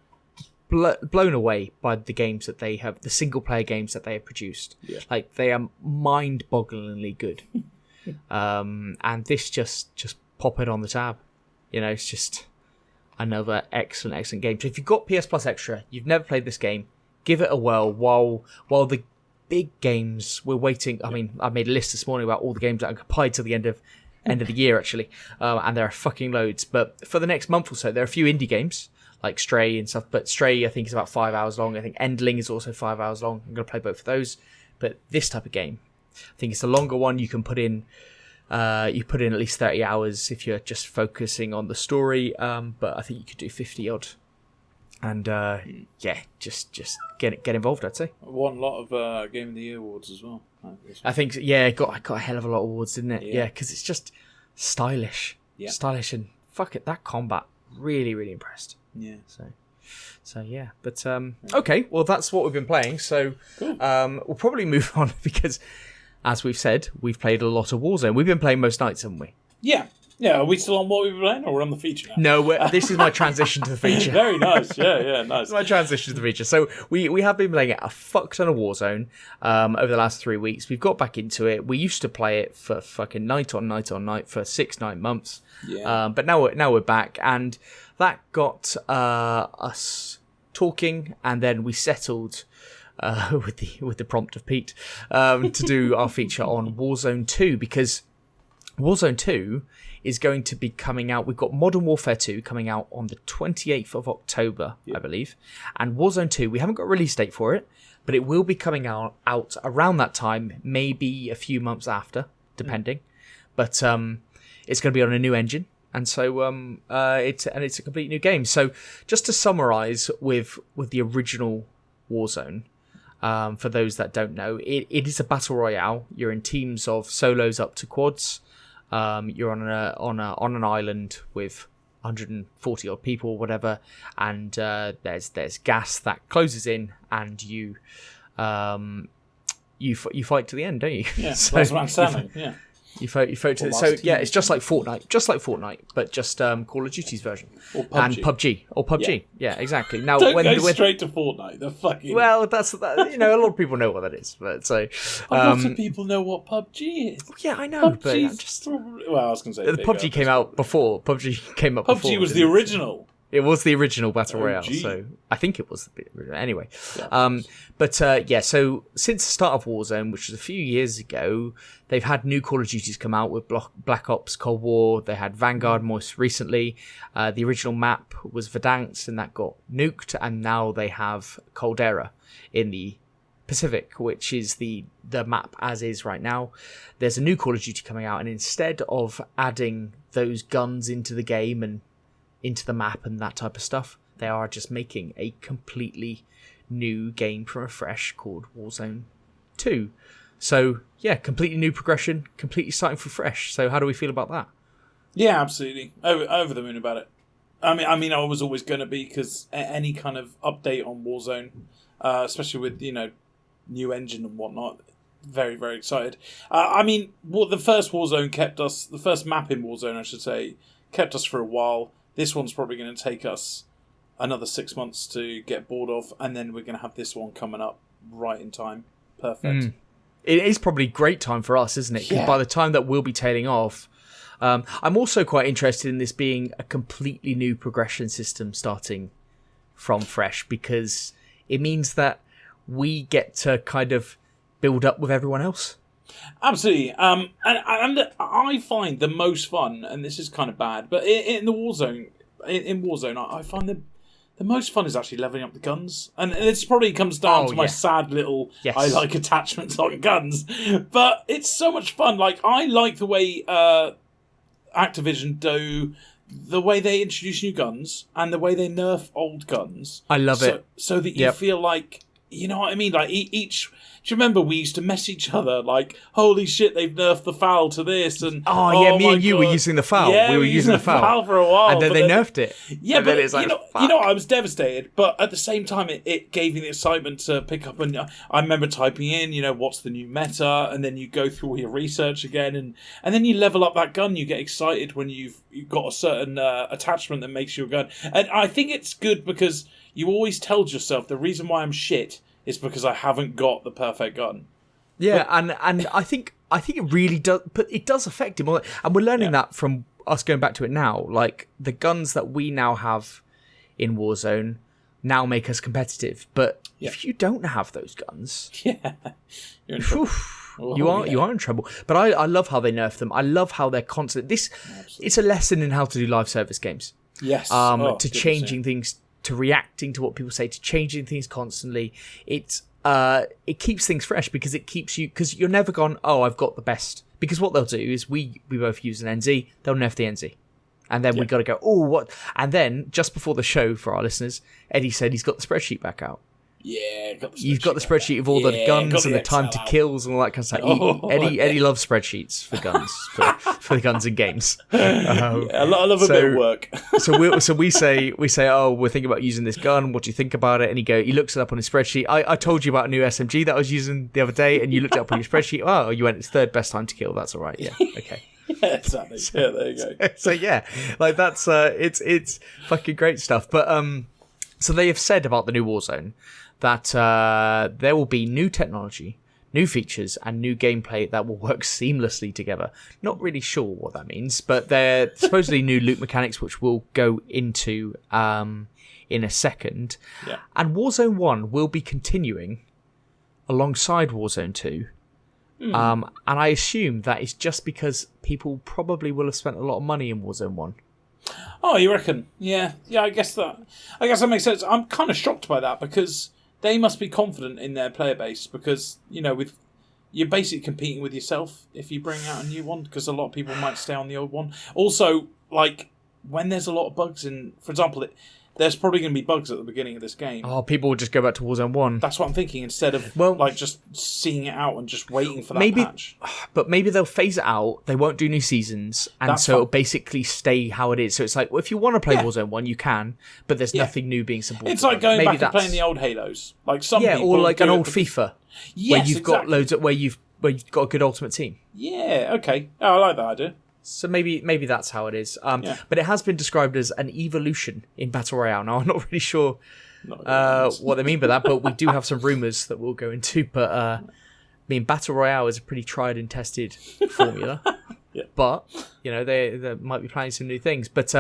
blown away by the games that they have... The single-player games that they have produced. Yeah. Like, they are mind-bogglingly good. And this just pop it on the tab. You know, it's just another excellent game. So if you've got PS Plus Extra, you've never played this game, give it a whirl while the big games we're waiting. I mean, I made a list this morning about all the games that are occupied till the end of the year actually, and there are fucking loads. But for the next month or so, there are a few indie games like Stray and stuff. But Stray, I think, is about 5 hours long. I think Endling is also 5 hours long. I'm gonna play both of those. But this type of game, I think it's a longer one. You can put in, at least 30 hours if you're just focusing on the story. But I think you could do 50 odd. And just get involved, I'd say. Won a lot of Game of the Year awards as well. I think, it got a hell of a lot of awards, didn't it? Yeah, because it's just stylish, and fuck it, that combat really, really impressed. Yeah. So yeah, but okay, well that's what we've been playing. So cool. We'll probably move on because, as we've said, we've played a lot of Warzone. We've been playing most nights, haven't we? Yeah. Yeah, are we still on what we've been playing, or we're on the feature now? No, this is my transition to the feature. Very nice, yeah, nice. It's my transition to the feature. So we have been playing a fuck ton of Warzone over the last 3 weeks. We've got back into it. We used to play it for fucking night on night for 6-9 months. Yeah. But now we're back, and that got us talking, and then we settled with the prompt of Pete to do our feature on Warzone 2, because Warzone 2 is going to be coming out. We've got Modern Warfare 2 coming out on the 28th of October, I believe. And Warzone 2, we haven't got a release date for it, but it will be coming out around that time, maybe a few months after, depending. But it's going to be on a new engine. And so it's a complete new game. So just to summarize with the original Warzone, for those that don't know, it is a battle royale. You're in teams of solos up to quads. You're on an island with 140 odd people or whatever, and there's gas that closes in, and you fight to the end, don't you? Yeah, so last man standing. Yeah. You vote to it's just like Fortnite, but just Call of Duty's version or PUBG. and PUBG. Yeah, exactly. Now don't go straight to Fortnite. The fucking that's a lot of people know what that is, but so lots of people know what PUBG is. Yeah, I know, but I'm just I was going to say PUBG came out before. PUBG was the original. It was the original Battle Royale, so I think it was the original. Anyway. Yeah. So since the start of Warzone, which was a few years ago, they've had new Call of Duties come out with Black Ops Cold War. They had Vanguard most recently. The original map was Verdansk, and that got nuked, and now they have Caldera in the Pacific, which is the map as is right now. There's a new Call of Duty coming out, and instead of adding those guns into the game and into the map and that type of stuff, they are just making a completely new game from afresh called Warzone 2. So yeah, completely new progression, completely starting from fresh. So how do we feel about that? Yeah, absolutely. Over the moon about it. I mean, I was always going to be, because any kind of update on Warzone, especially with, new engine and whatnot, very, very excited. I mean, the first Warzone the first map in Warzone, I should say, kept us for a while. This one's probably going to take us another 6 months to get bored of, and then we're going to have this one coming up right in time. Perfect. It is probably great time for us, isn't it? Because by the time that we'll be tailing off, I'm also quite interested in this being a completely new progression system starting from fresh, because it means that we get to kind of build up with everyone else. Absolutely. And I find the most fun, and this is kind of bad, but in the Warzone, I find the most fun is actually leveling up the guns. And this probably comes down to my sad little, I like attachments on guns. But it's so much fun. Like, I like the way Activision do the way they introduce new guns and the way they nerf old guns. I love it. So that you feel like, you know what I mean? Like, each... Do you remember we used to mess each other like, holy shit, they've nerfed the FAL to this, and me and you were using the FAL. Yeah, we were using the FAL for a while, and then they nerfed it. Yeah, and but then it's like, I was devastated, but at the same time, it gave me the excitement to pick up. And I remember typing in, what's the new meta, and then you go through all your research again, and then you level up that gun. You get excited when you've got a certain attachment that makes your gun, and I think it's good because you always tell yourself the reason why I'm shit is because I haven't got the perfect gun. Yeah, and I think it really does, but it does affect him. And we're learning that from us going back to it now. Like, the guns that we now have in Warzone now make us competitive. But if you don't have those guns, you're in trouble. You are in trouble. But I love how they nerf them. I love how they're constant. It's a lesson in how to do live service games. Yes. To changing things, to reacting to what people say, to changing things constantly. It keeps things fresh because it keeps you, because you're never gone, I've got the best. Because what they'll do is we both use an NZ, they'll nerf the NZ. And then we got to go, what? And then just before the show, for our listeners, Eddie said he's got the spreadsheet back out. Yeah, you've got the spreadsheet of all the guns and the time to kills and all that kind of stuff. Eddie loves spreadsheets for guns, for the guns in games. I love a bit of work. so we say, we're thinking about using this gun. What do you think about it? And he looks it up on his spreadsheet. I told you about a new SMG that I was using the other day, and you looked it up on your spreadsheet. Oh, you went, it's third best time to kill. That's all right. Yeah, okay. Yeah, exactly. Yeah, there you go. So like that's it's fucking great stuff. But so they have said about the new Warzone that there will be new technology, new features, and new gameplay that will work seamlessly together. Not really sure what that means, but they're supposedly new loot mechanics, which we'll go into in a second. Yeah. And Warzone 1 will be continuing alongside Warzone 2. And I assume that is just because people probably will have spent a lot of money in Warzone 1. Oh, you reckon? Yeah, I guess that makes sense. I'm kind of shocked by that because they must be confident in their player base because, you're basically competing with yourself if you bring out a new one because a lot of people might stay on the old one. Also, like, when there's a lot of bugs in, for example, there's probably going to be bugs at the beginning of this game. Oh, people will just go back to Warzone 1. That's what I'm thinking, instead of just seeing it out and just waiting for that patch. But maybe they'll phase it out, they won't do new seasons, and it'll basically stay how it is. So it's like, well, if you want to play Warzone 1, you can, but there's nothing new being supported. It's like going back and playing the old Halos. Like some people or like an old FIFA, where you've got loads of, where you've got a good ultimate team. Yeah, okay. Oh, I like that idea. So maybe that's how it is. But it has been described as an evolution in Battle Royale. Now, I'm not really sure what they mean by that, but we do have some rumours that we'll go into. But, Battle Royale is a pretty tried and tested formula. But, they might be planning some new things. But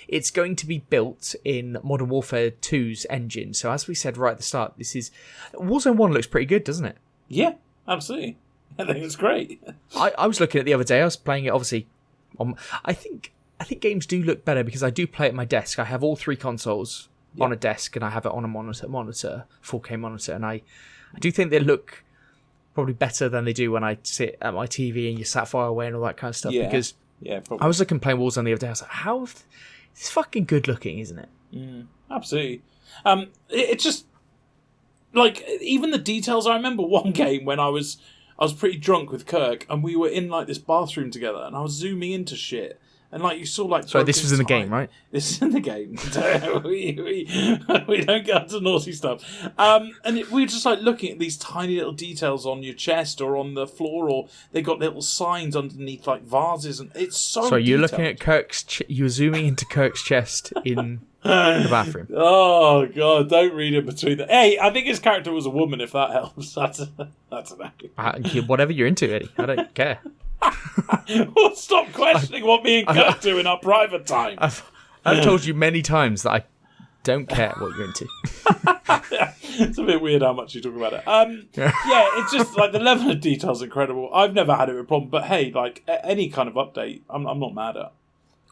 it's going to be built in Modern Warfare 2's engine. So as we said right at the start, Warzone 1 looks pretty good, doesn't it? Yeah, absolutely. I think it's great. I was looking at it the other day. I was playing it, obviously. I think games do look better because I do play at my desk. I have all three consoles on a desk, and I have it on a monitor, 4K monitor, and I I do think they look probably better than they do when I sit at my TV and you sat far away and all that kind of stuff. Because probably. I was looking playing Warzone the other day. I was like, it's fucking good looking, isn't it? Absolutely. It's just like even the details. I remember one game when I was pretty drunk with Kirk, and we were in like this bathroom together, and I was zooming into shit. And like you saw, like so this was in the game, right? This is in the game. we don't get into naughty stuff. And we were just like looking at these tiny little details on your chest or on the floor, or they got little signs underneath like vases, and it's so. So you're looking at Kirk's. You're zooming into Kirk's chest in the bathroom. Oh god! Don't read it between the. Hey, I think his character was a woman. If that helps, that's an whatever you're into, Eddie. I don't care. Well, stop questioning what me and Kurt do in our private time. I've told you many times that I don't care what you're into. It's a bit weird how much you talk about it. It's just like the level of detail is incredible. I've never had it with a problem, but hey, like any kind of update, I'm not mad at.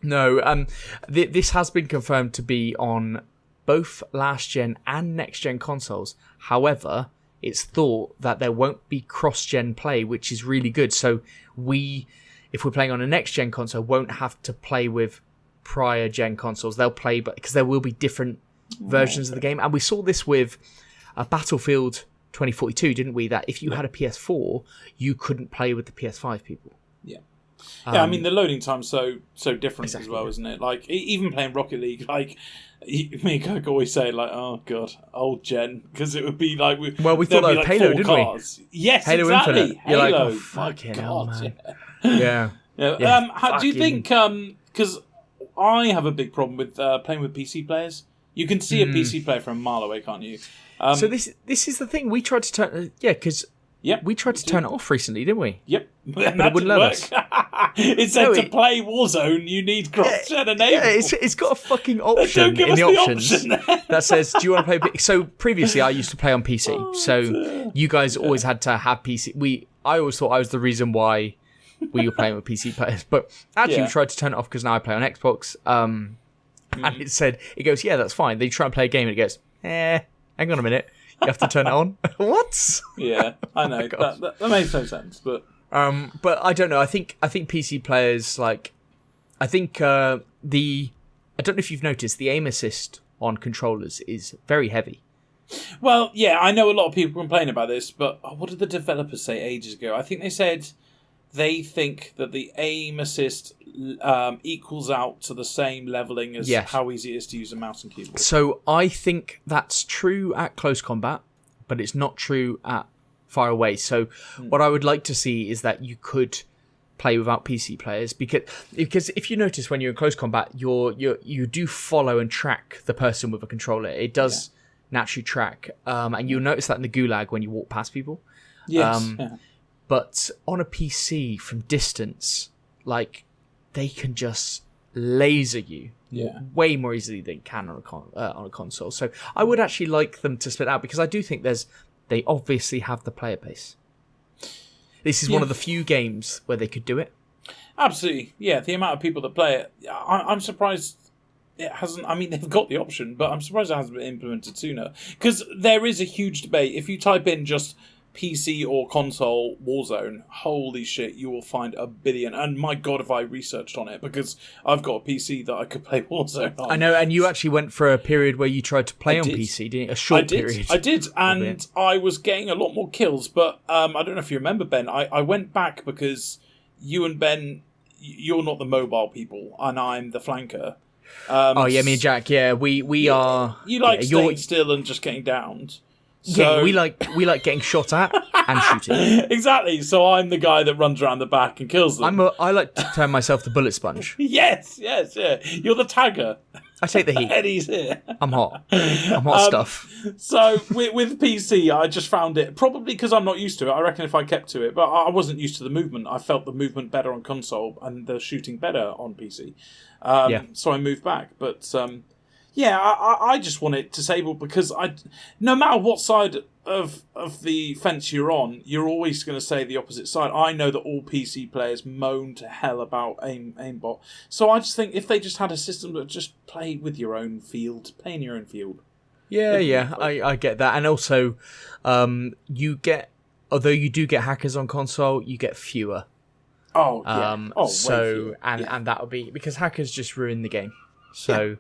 No, this has been confirmed to be on both last gen and next gen consoles. However, it's thought that there won't be cross-gen play, which is really good. So if we're playing on a next-gen console, won't have to play with prior-gen consoles. They'll play, but because there will be different versions of the game. And we saw this with Battlefield 2042, didn't we? That if you had a PS4, you couldn't play with the PS5 people. Yeah. Yeah, I mean, the loading time's so different exactly, as well, isn't it? Like, even playing Rocket League, like, me and Kirk always say, like, oh, God, old gen, because it would be like... we thought that was like Halo, didn't cars. We? Yes, Halo exactly. Infinite. Halo. You're like, oh, fucking hell, man. Yeah. How do you think... Because I have a big problem with playing with PC players. You can see a PC player from a mile away, can't you? So this is the thing. We tried to turn... because... Yep, we tried to turn it off recently, didn't we? Yep. But it wouldn't let us. It said to play Warzone, you need cross-gen enable. Yeah, it's got a fucking option in the options that says, do you want to play... So previously I used to play on PC. So you guys always had to have PC. I always thought I was the reason why we were playing with PC players. But actually we tried to turn it off because now I play on Xbox. And it goes, yeah, that's fine. Then you try and play a game and it goes, hang on a minute. You have to turn it on. What? Yeah, I know. That makes no sense, but I don't know. I think PC players I don't know if you've noticed the aim assist on controllers is very heavy. Well, yeah, I know a lot of people complain about this, but what did the developers say ages ago? I think they said they think that the aim assist equals out to the same leveling as how easy it is to use a mouse and keyboard. So I think that's true at close combat, but it's not true at far away. So what I would like to see is that you could play without PC players, because if you notice when you're in close combat, you do follow and track the person with a controller. It does naturally track, and you'll notice that in the gulag when you walk past people. Yes. But on a PC from distance, like, they can just laser you way more easily than can on a console. So I would actually like them to split out, because I do think they obviously have the player base. This is one of the few games where they could do it. Absolutely. Yeah, the amount of people that play it, I'm surprised it hasn't... I mean, they've got the option, but I'm surprised it hasn't been implemented sooner. Because there is a huge debate. If you type in just PC or console Warzone, holy shit, you will find a billion. And my God, if I researched on it, because I've got a PC that I could play Warzone on. I know, and you actually went for a period where you tried to play on PC, didn't you? A short period. I did, and I was getting a lot more kills, but I don't know if you remember, Ben, I went back because you and Ben, you're not the mobile people, and I'm the flanker. Me and Jack, we are... You like staying still and just getting downed. So, we like getting shot at and shooting. Exactly. So I'm the guy that runs around the back and kills them. I like to term myself the bullet sponge. Yes. You're the tagger. I take the heat. Eddie's here. I'm hot. I'm hot stuff. So with PC, I just found it, probably because I'm not used to it. I reckon if I kept to it, but I wasn't used to the movement. I felt the movement better on console and the shooting better on PC. So I moved back. But I just want it disabled, because no matter what side of the fence you're on, you're always going to say the opposite side. I know that all PC players moan to hell about aimbot. So I just think if they just had a system that just play with your own field, play in your own field. Yeah, I get that. And also, although you do get hackers on console, you get fewer. Oh, yeah. Way fewer. And that would be because hackers just ruin the game. So,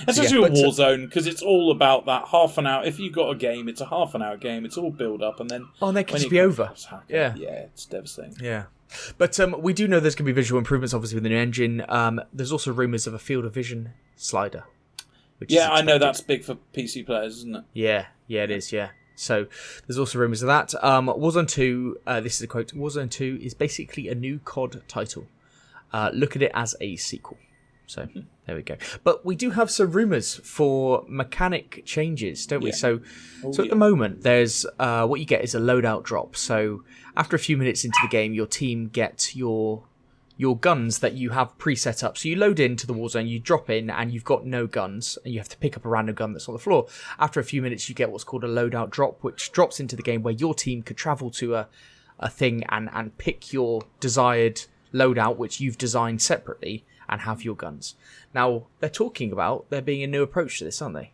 especially with Warzone, because it's all about that half an hour. If you got a game, it's a half an hour game. It's all build up, and then they can just be over. Yeah, it's devastating. Yeah. But we do know there's going to be visual improvements, obviously, with the new engine. There's also rumours of a field of vision slider. I know that's big for PC players, isn't it? Yeah, it is, yeah. So there's also rumours of that. Warzone 2, this is a quote, Warzone 2 is basically a new COD title. Look at it as a sequel. So there we go. But we do have some rumours for mechanic changes, don't we? So at the moment, there's what you get is a loadout drop. So after a few minutes into the game, your team get your guns that you have pre-set up. So you load into the Warzone, you drop in, and you've got no guns, and you have to pick up a random gun that's on the floor. After a few minutes, you get what's called a loadout drop, which drops into the game where your team could travel to a thing and pick your desired loadout, which you've designed separately, and have your guns. Now, they're talking about there being a new approach to this, aren't they?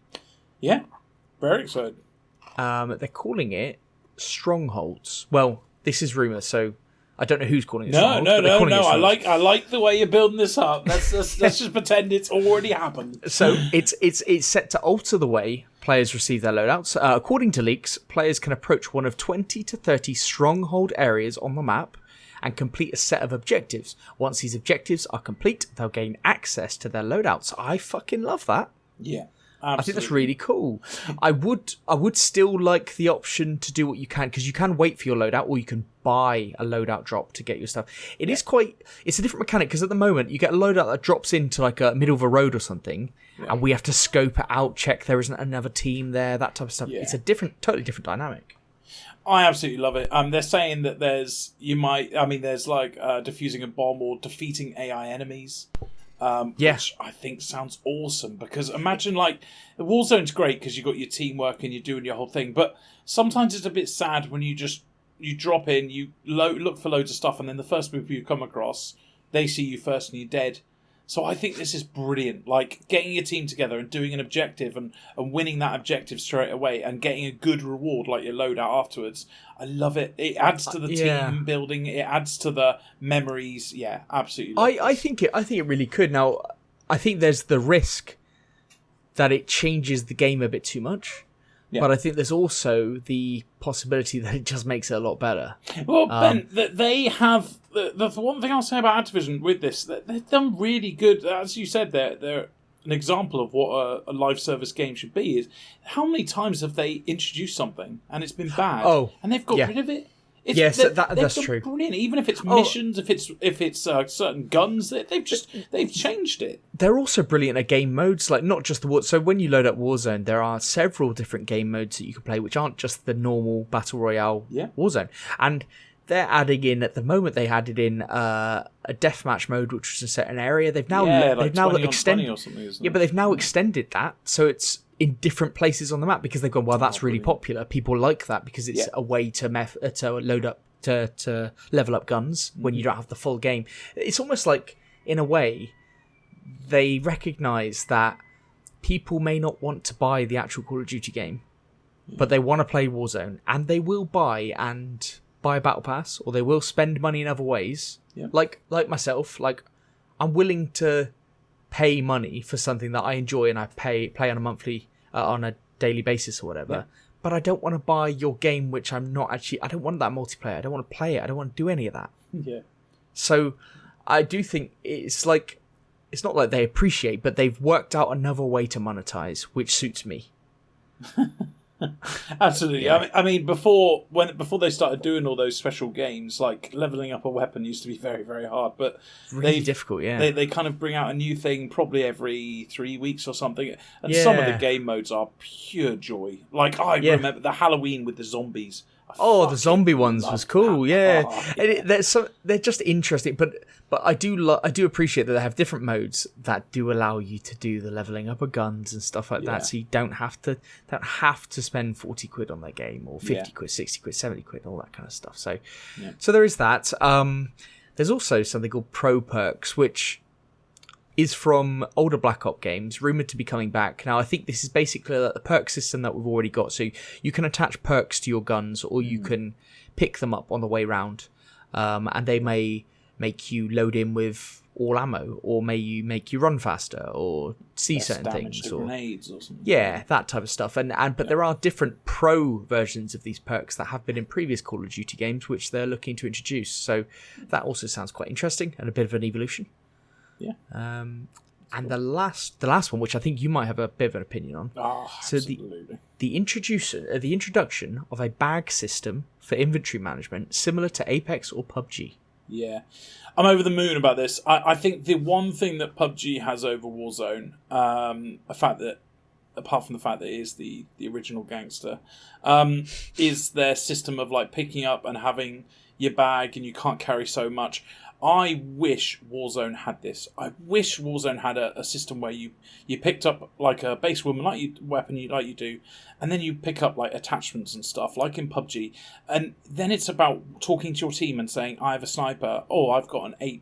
Yeah, very excited. They're calling it strongholds. Well, this is rumour, so I don't know who's calling it. No. I like the way you're building this up. Let's just pretend it's already happened. So it's set to alter the way players receive their loadouts. According to leaks, players can approach one of 20 to 30 stronghold areas on the map and complete a set of objectives. Once these objectives are complete, they'll gain access to their loadouts. I fucking love that. Yeah. Absolutely. I think that's really cool. I would still like the option to do what you can, because you can wait for your loadout, or you can buy a loadout drop to get your stuff. It's a different mechanic, because at the moment you get a loadout that drops into like a middle of a road or something, and we have to scope it out, check there isn't another team there, that type of stuff. It's a totally different dynamic. I absolutely love it. They're saying that there's like defusing a bomb or defeating AI enemies. Which I think sounds awesome, because imagine like Warzone's great because you've got your teamwork and you're doing your whole thing, but sometimes it's a bit sad when you drop in, you look for loads of stuff, and then the first people you come across, they see you first and you're dead. So I think this is brilliant, like getting your team together and doing an objective and winning that objective straight away and getting a good reward like your loadout afterwards. I love it. It adds to the team building. It adds to the memories. Yeah, absolutely. I think it really could. Now, I think there's the risk that it changes the game a bit too much. Yeah. But I think there's also the possibility that it just makes it a lot better. Well, Ben, they have... The one thing I'll say about Activision with this, they've done really good. As you said, they're an example of what a live service game should be. Is how many times have they introduced something and it's been bad, and they've got rid of it? That's true. Brilliant. Even if it's missions, if it's certain guns, they've changed it. They're also brilliant at game modes, like not just the war. So when you load up Warzone, there are several different game modes that you can play, which aren't just the normal battle royale Warzone. And they're adding in at the moment. They added in a deathmatch mode, which was in a certain area. They've now extended or something, isn't it? But they've now extended that, so it's in different places on the map, because they've gone, well, that's really popular. People like that because it's a way to load up to level up guns when you don't have the full game. It's almost like, in a way, they recognise that people may not want to buy the actual Call of Duty game, but they want to play Warzone, and they will buy a battle pass, or they will spend money in other ways. Like myself, like I'm willing to pay money for something that I enjoy and I play on a monthly, on a daily basis or whatever. But I don't want to buy your game, which I'm not actually. I don't want that multiplayer. I don't want to play it. I don't want to do any of that. Yeah. So I do think it's not like they appreciate, but they've worked out another way to monetize, which suits me. Absolutely. Yeah. I mean, before they started doing all those special games, like leveling up a weapon used to be very, very hard, but really difficult. Yeah, they kind of bring out a new thing probably every 3 weeks or something, and some of the game modes are pure joy. Like I remember the Halloween with the zombies. The zombie ones was cool. They're just interesting, but I do appreciate that they have different modes that do allow you to do the leveling up of guns and stuff like that. So you don't have to spend 40 quid on their game, or 50 quid, 60 quid, 70 quid, all that kind of stuff. So there is that. There's also something called Pro Perks, which is from older Black Ops games, rumoured to be coming back. Now, I think this is basically the perk system that we've already got. So you can attach perks to your guns, or you can pick them up on the way round. And they may make you load in with all ammo, or may you make you run faster, or see certain things, or grenades or something. Yeah, that type of stuff. But there are different pro versions of these perks that have been in previous Call of Duty games, which they're looking to introduce. So that also sounds quite interesting and a bit of an evolution. Yeah. And the last one, which I think you might have a bit of an opinion on. Oh, so absolutely. the introduction of a bag system for inventory management similar to Apex or PUBG. Yeah, I'm over the moon about this. I think the one thing that PUBG has over Warzone, apart from the fact that it is the original gangster, is their system of like picking up and having your bag, and you can't carry so much. I wish Warzone had this. I wish Warzone had a system where you picked up like a base weapon like you do, and then you pick up like attachments and stuff like in PUBG, and then it's about talking to your team and saying, I have a sniper, I've got an 8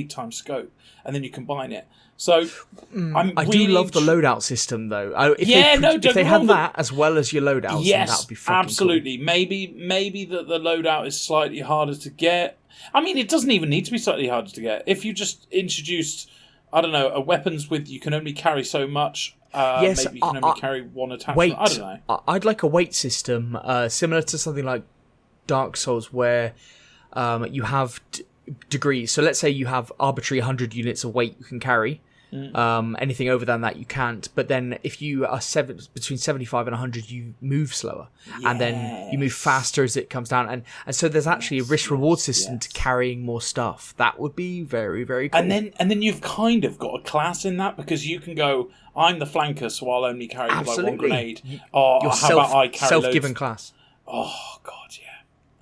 times scope, and then you combine it. So I do love the loadout system though. If they have that as well as your loadouts, yes, then that would be fucking absolutely. cool. Maybe the loadout is slightly harder to get. I mean, it doesn't even need to be slightly harder to get. If you just introduced, I don't know, a weapons with you can only carry so much. Yes, maybe you can only carry one attachment. Weight. I don't know. I'd like a weight system similar to something like Dark Souls, where you have degrees. So let's say you have arbitrary 100 units of weight you can carry. Anything over than that you can't. But then if you are between 75 and 100, you move slower, and then you move faster as it comes down. And so there's actually a risk reward system to carrying more stuff. That would be very, very cool. And then you've kind of got a class in that, because you can go, I'm the flanker, so I'll only carry like one grenade. Or how about I carry self-given loads? class. Oh God, yeah.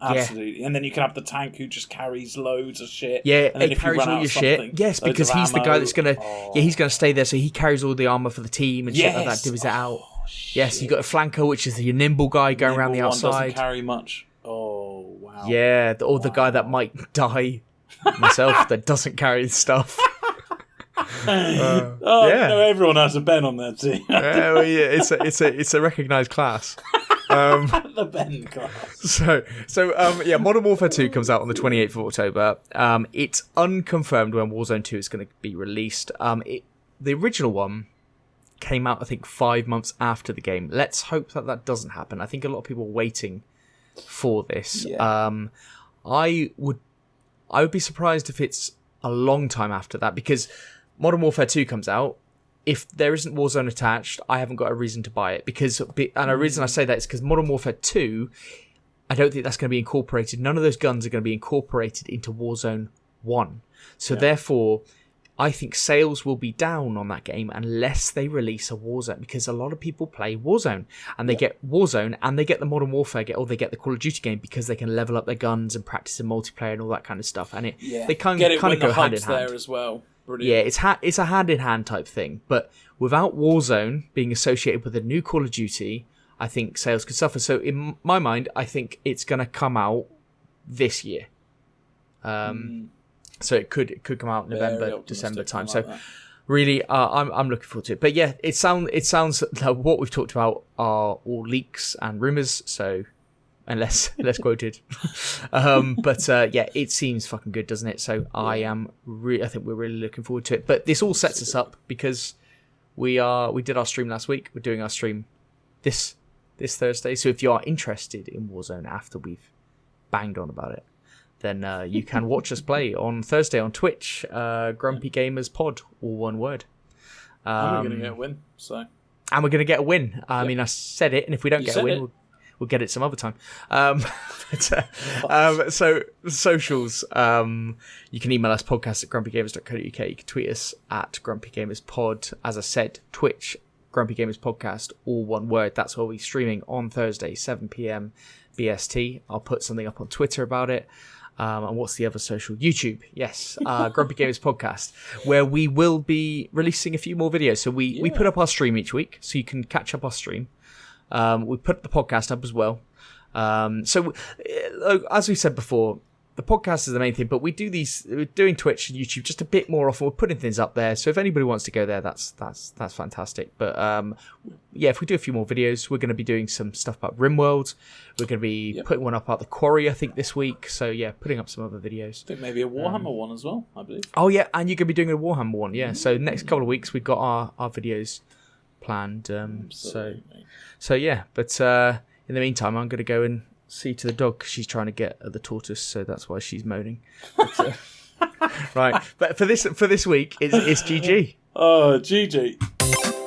Absolutely. And then you can have the tank who just carries loads of shit. Yeah, and then it carries all your shit. Yes, because he's the guy that's going to... he's going to stay there, so he carries all the armour for the team and shit like that, divvies it out. Yes, you got a flanker, which is your nimble guy going around the outside. Doesn't carry much. Oh, wow. Yeah, or the guy that might die myself that doesn't carry the stuff. Everyone has a Ben on their team. It's a recognised class. The Ben class. Modern Warfare 2 comes out on the 28th of October. It's unconfirmed when Warzone 2 is going to be released. The original one came out, I think, 5 months after the game. Let's hope that doesn't happen. I think a lot of people are waiting for this. Yeah. I would be surprised if it's a long time after that, because Modern Warfare 2 comes out. If there isn't Warzone attached, I haven't got a reason to buy it. And the reason I say that is because Modern Warfare 2, I don't think that's going to be incorporated. None of those guns are going to be incorporated into Warzone 1. So therefore, I think sales will be down on that game unless they release a Warzone, because a lot of people play Warzone, and they get Warzone and they get the Modern Warfare or they get the Call of Duty game because they can level up their guns and practice in multiplayer and all that kind of stuff. And they kind of go hand in hand there as well. Brilliant. Yeah, it's a hand-in-hand type thing. But without Warzone being associated with a new Call of Duty, I think sales could suffer. So in my mind, I think it's going to come out this year. So it could come out November, December time. So really, I'm looking forward to it. But yeah, it sounds like what we've talked about are all leaks and rumors. So unless quoted, it seems fucking good, doesn't it? So I think we're really looking forward to it. But this all sets us up because we did our stream last week. We're doing our stream this Thursday. So if you are interested in Warzone after we've banged on about it, then you can watch us play on Thursday on Twitch. Grumpy Gamers Pod, all one word. And we're going to get a win. And we're going to get a win. I mean, I said it, and if we don't get a win, we'll get it some other time. So socials, you can email us podcast@grumpygamers.co.uk. You can tweet us at grumpygamerspod. As I said, Twitch, Grumpy Gamers Podcast, all one word. That's where we're streaming on Thursday, 7 p.m. BST. I'll put something up on Twitter about it. And what's the other social? YouTube, yes. Grumpy Gamers Podcast, where we will be releasing a few more videos. So we put up our stream each week, so you can catch up our stream. We put the podcast up as well. So as we said before, the podcast is the main thing, but we're doing Twitch and YouTube just a bit more often. We're putting things up there, so if anybody wants to go there, that's fantastic. But if we do a few more videos, we're going to be doing some stuff about RimWorld. We're going to be putting one up about the Quarry, I think, this week. So yeah, putting up some other videos. I think maybe a Warhammer one as well, I believe. Oh yeah, and you're going to be doing a Warhammer one, yeah. So next couple of weeks we've got our videos planned. So yeah, but in the meantime, I'm going to go and see to the dog because she's trying to get at the tortoise, so that's why she's moaning. But, right, but for this week, it's GG. Oh, GG.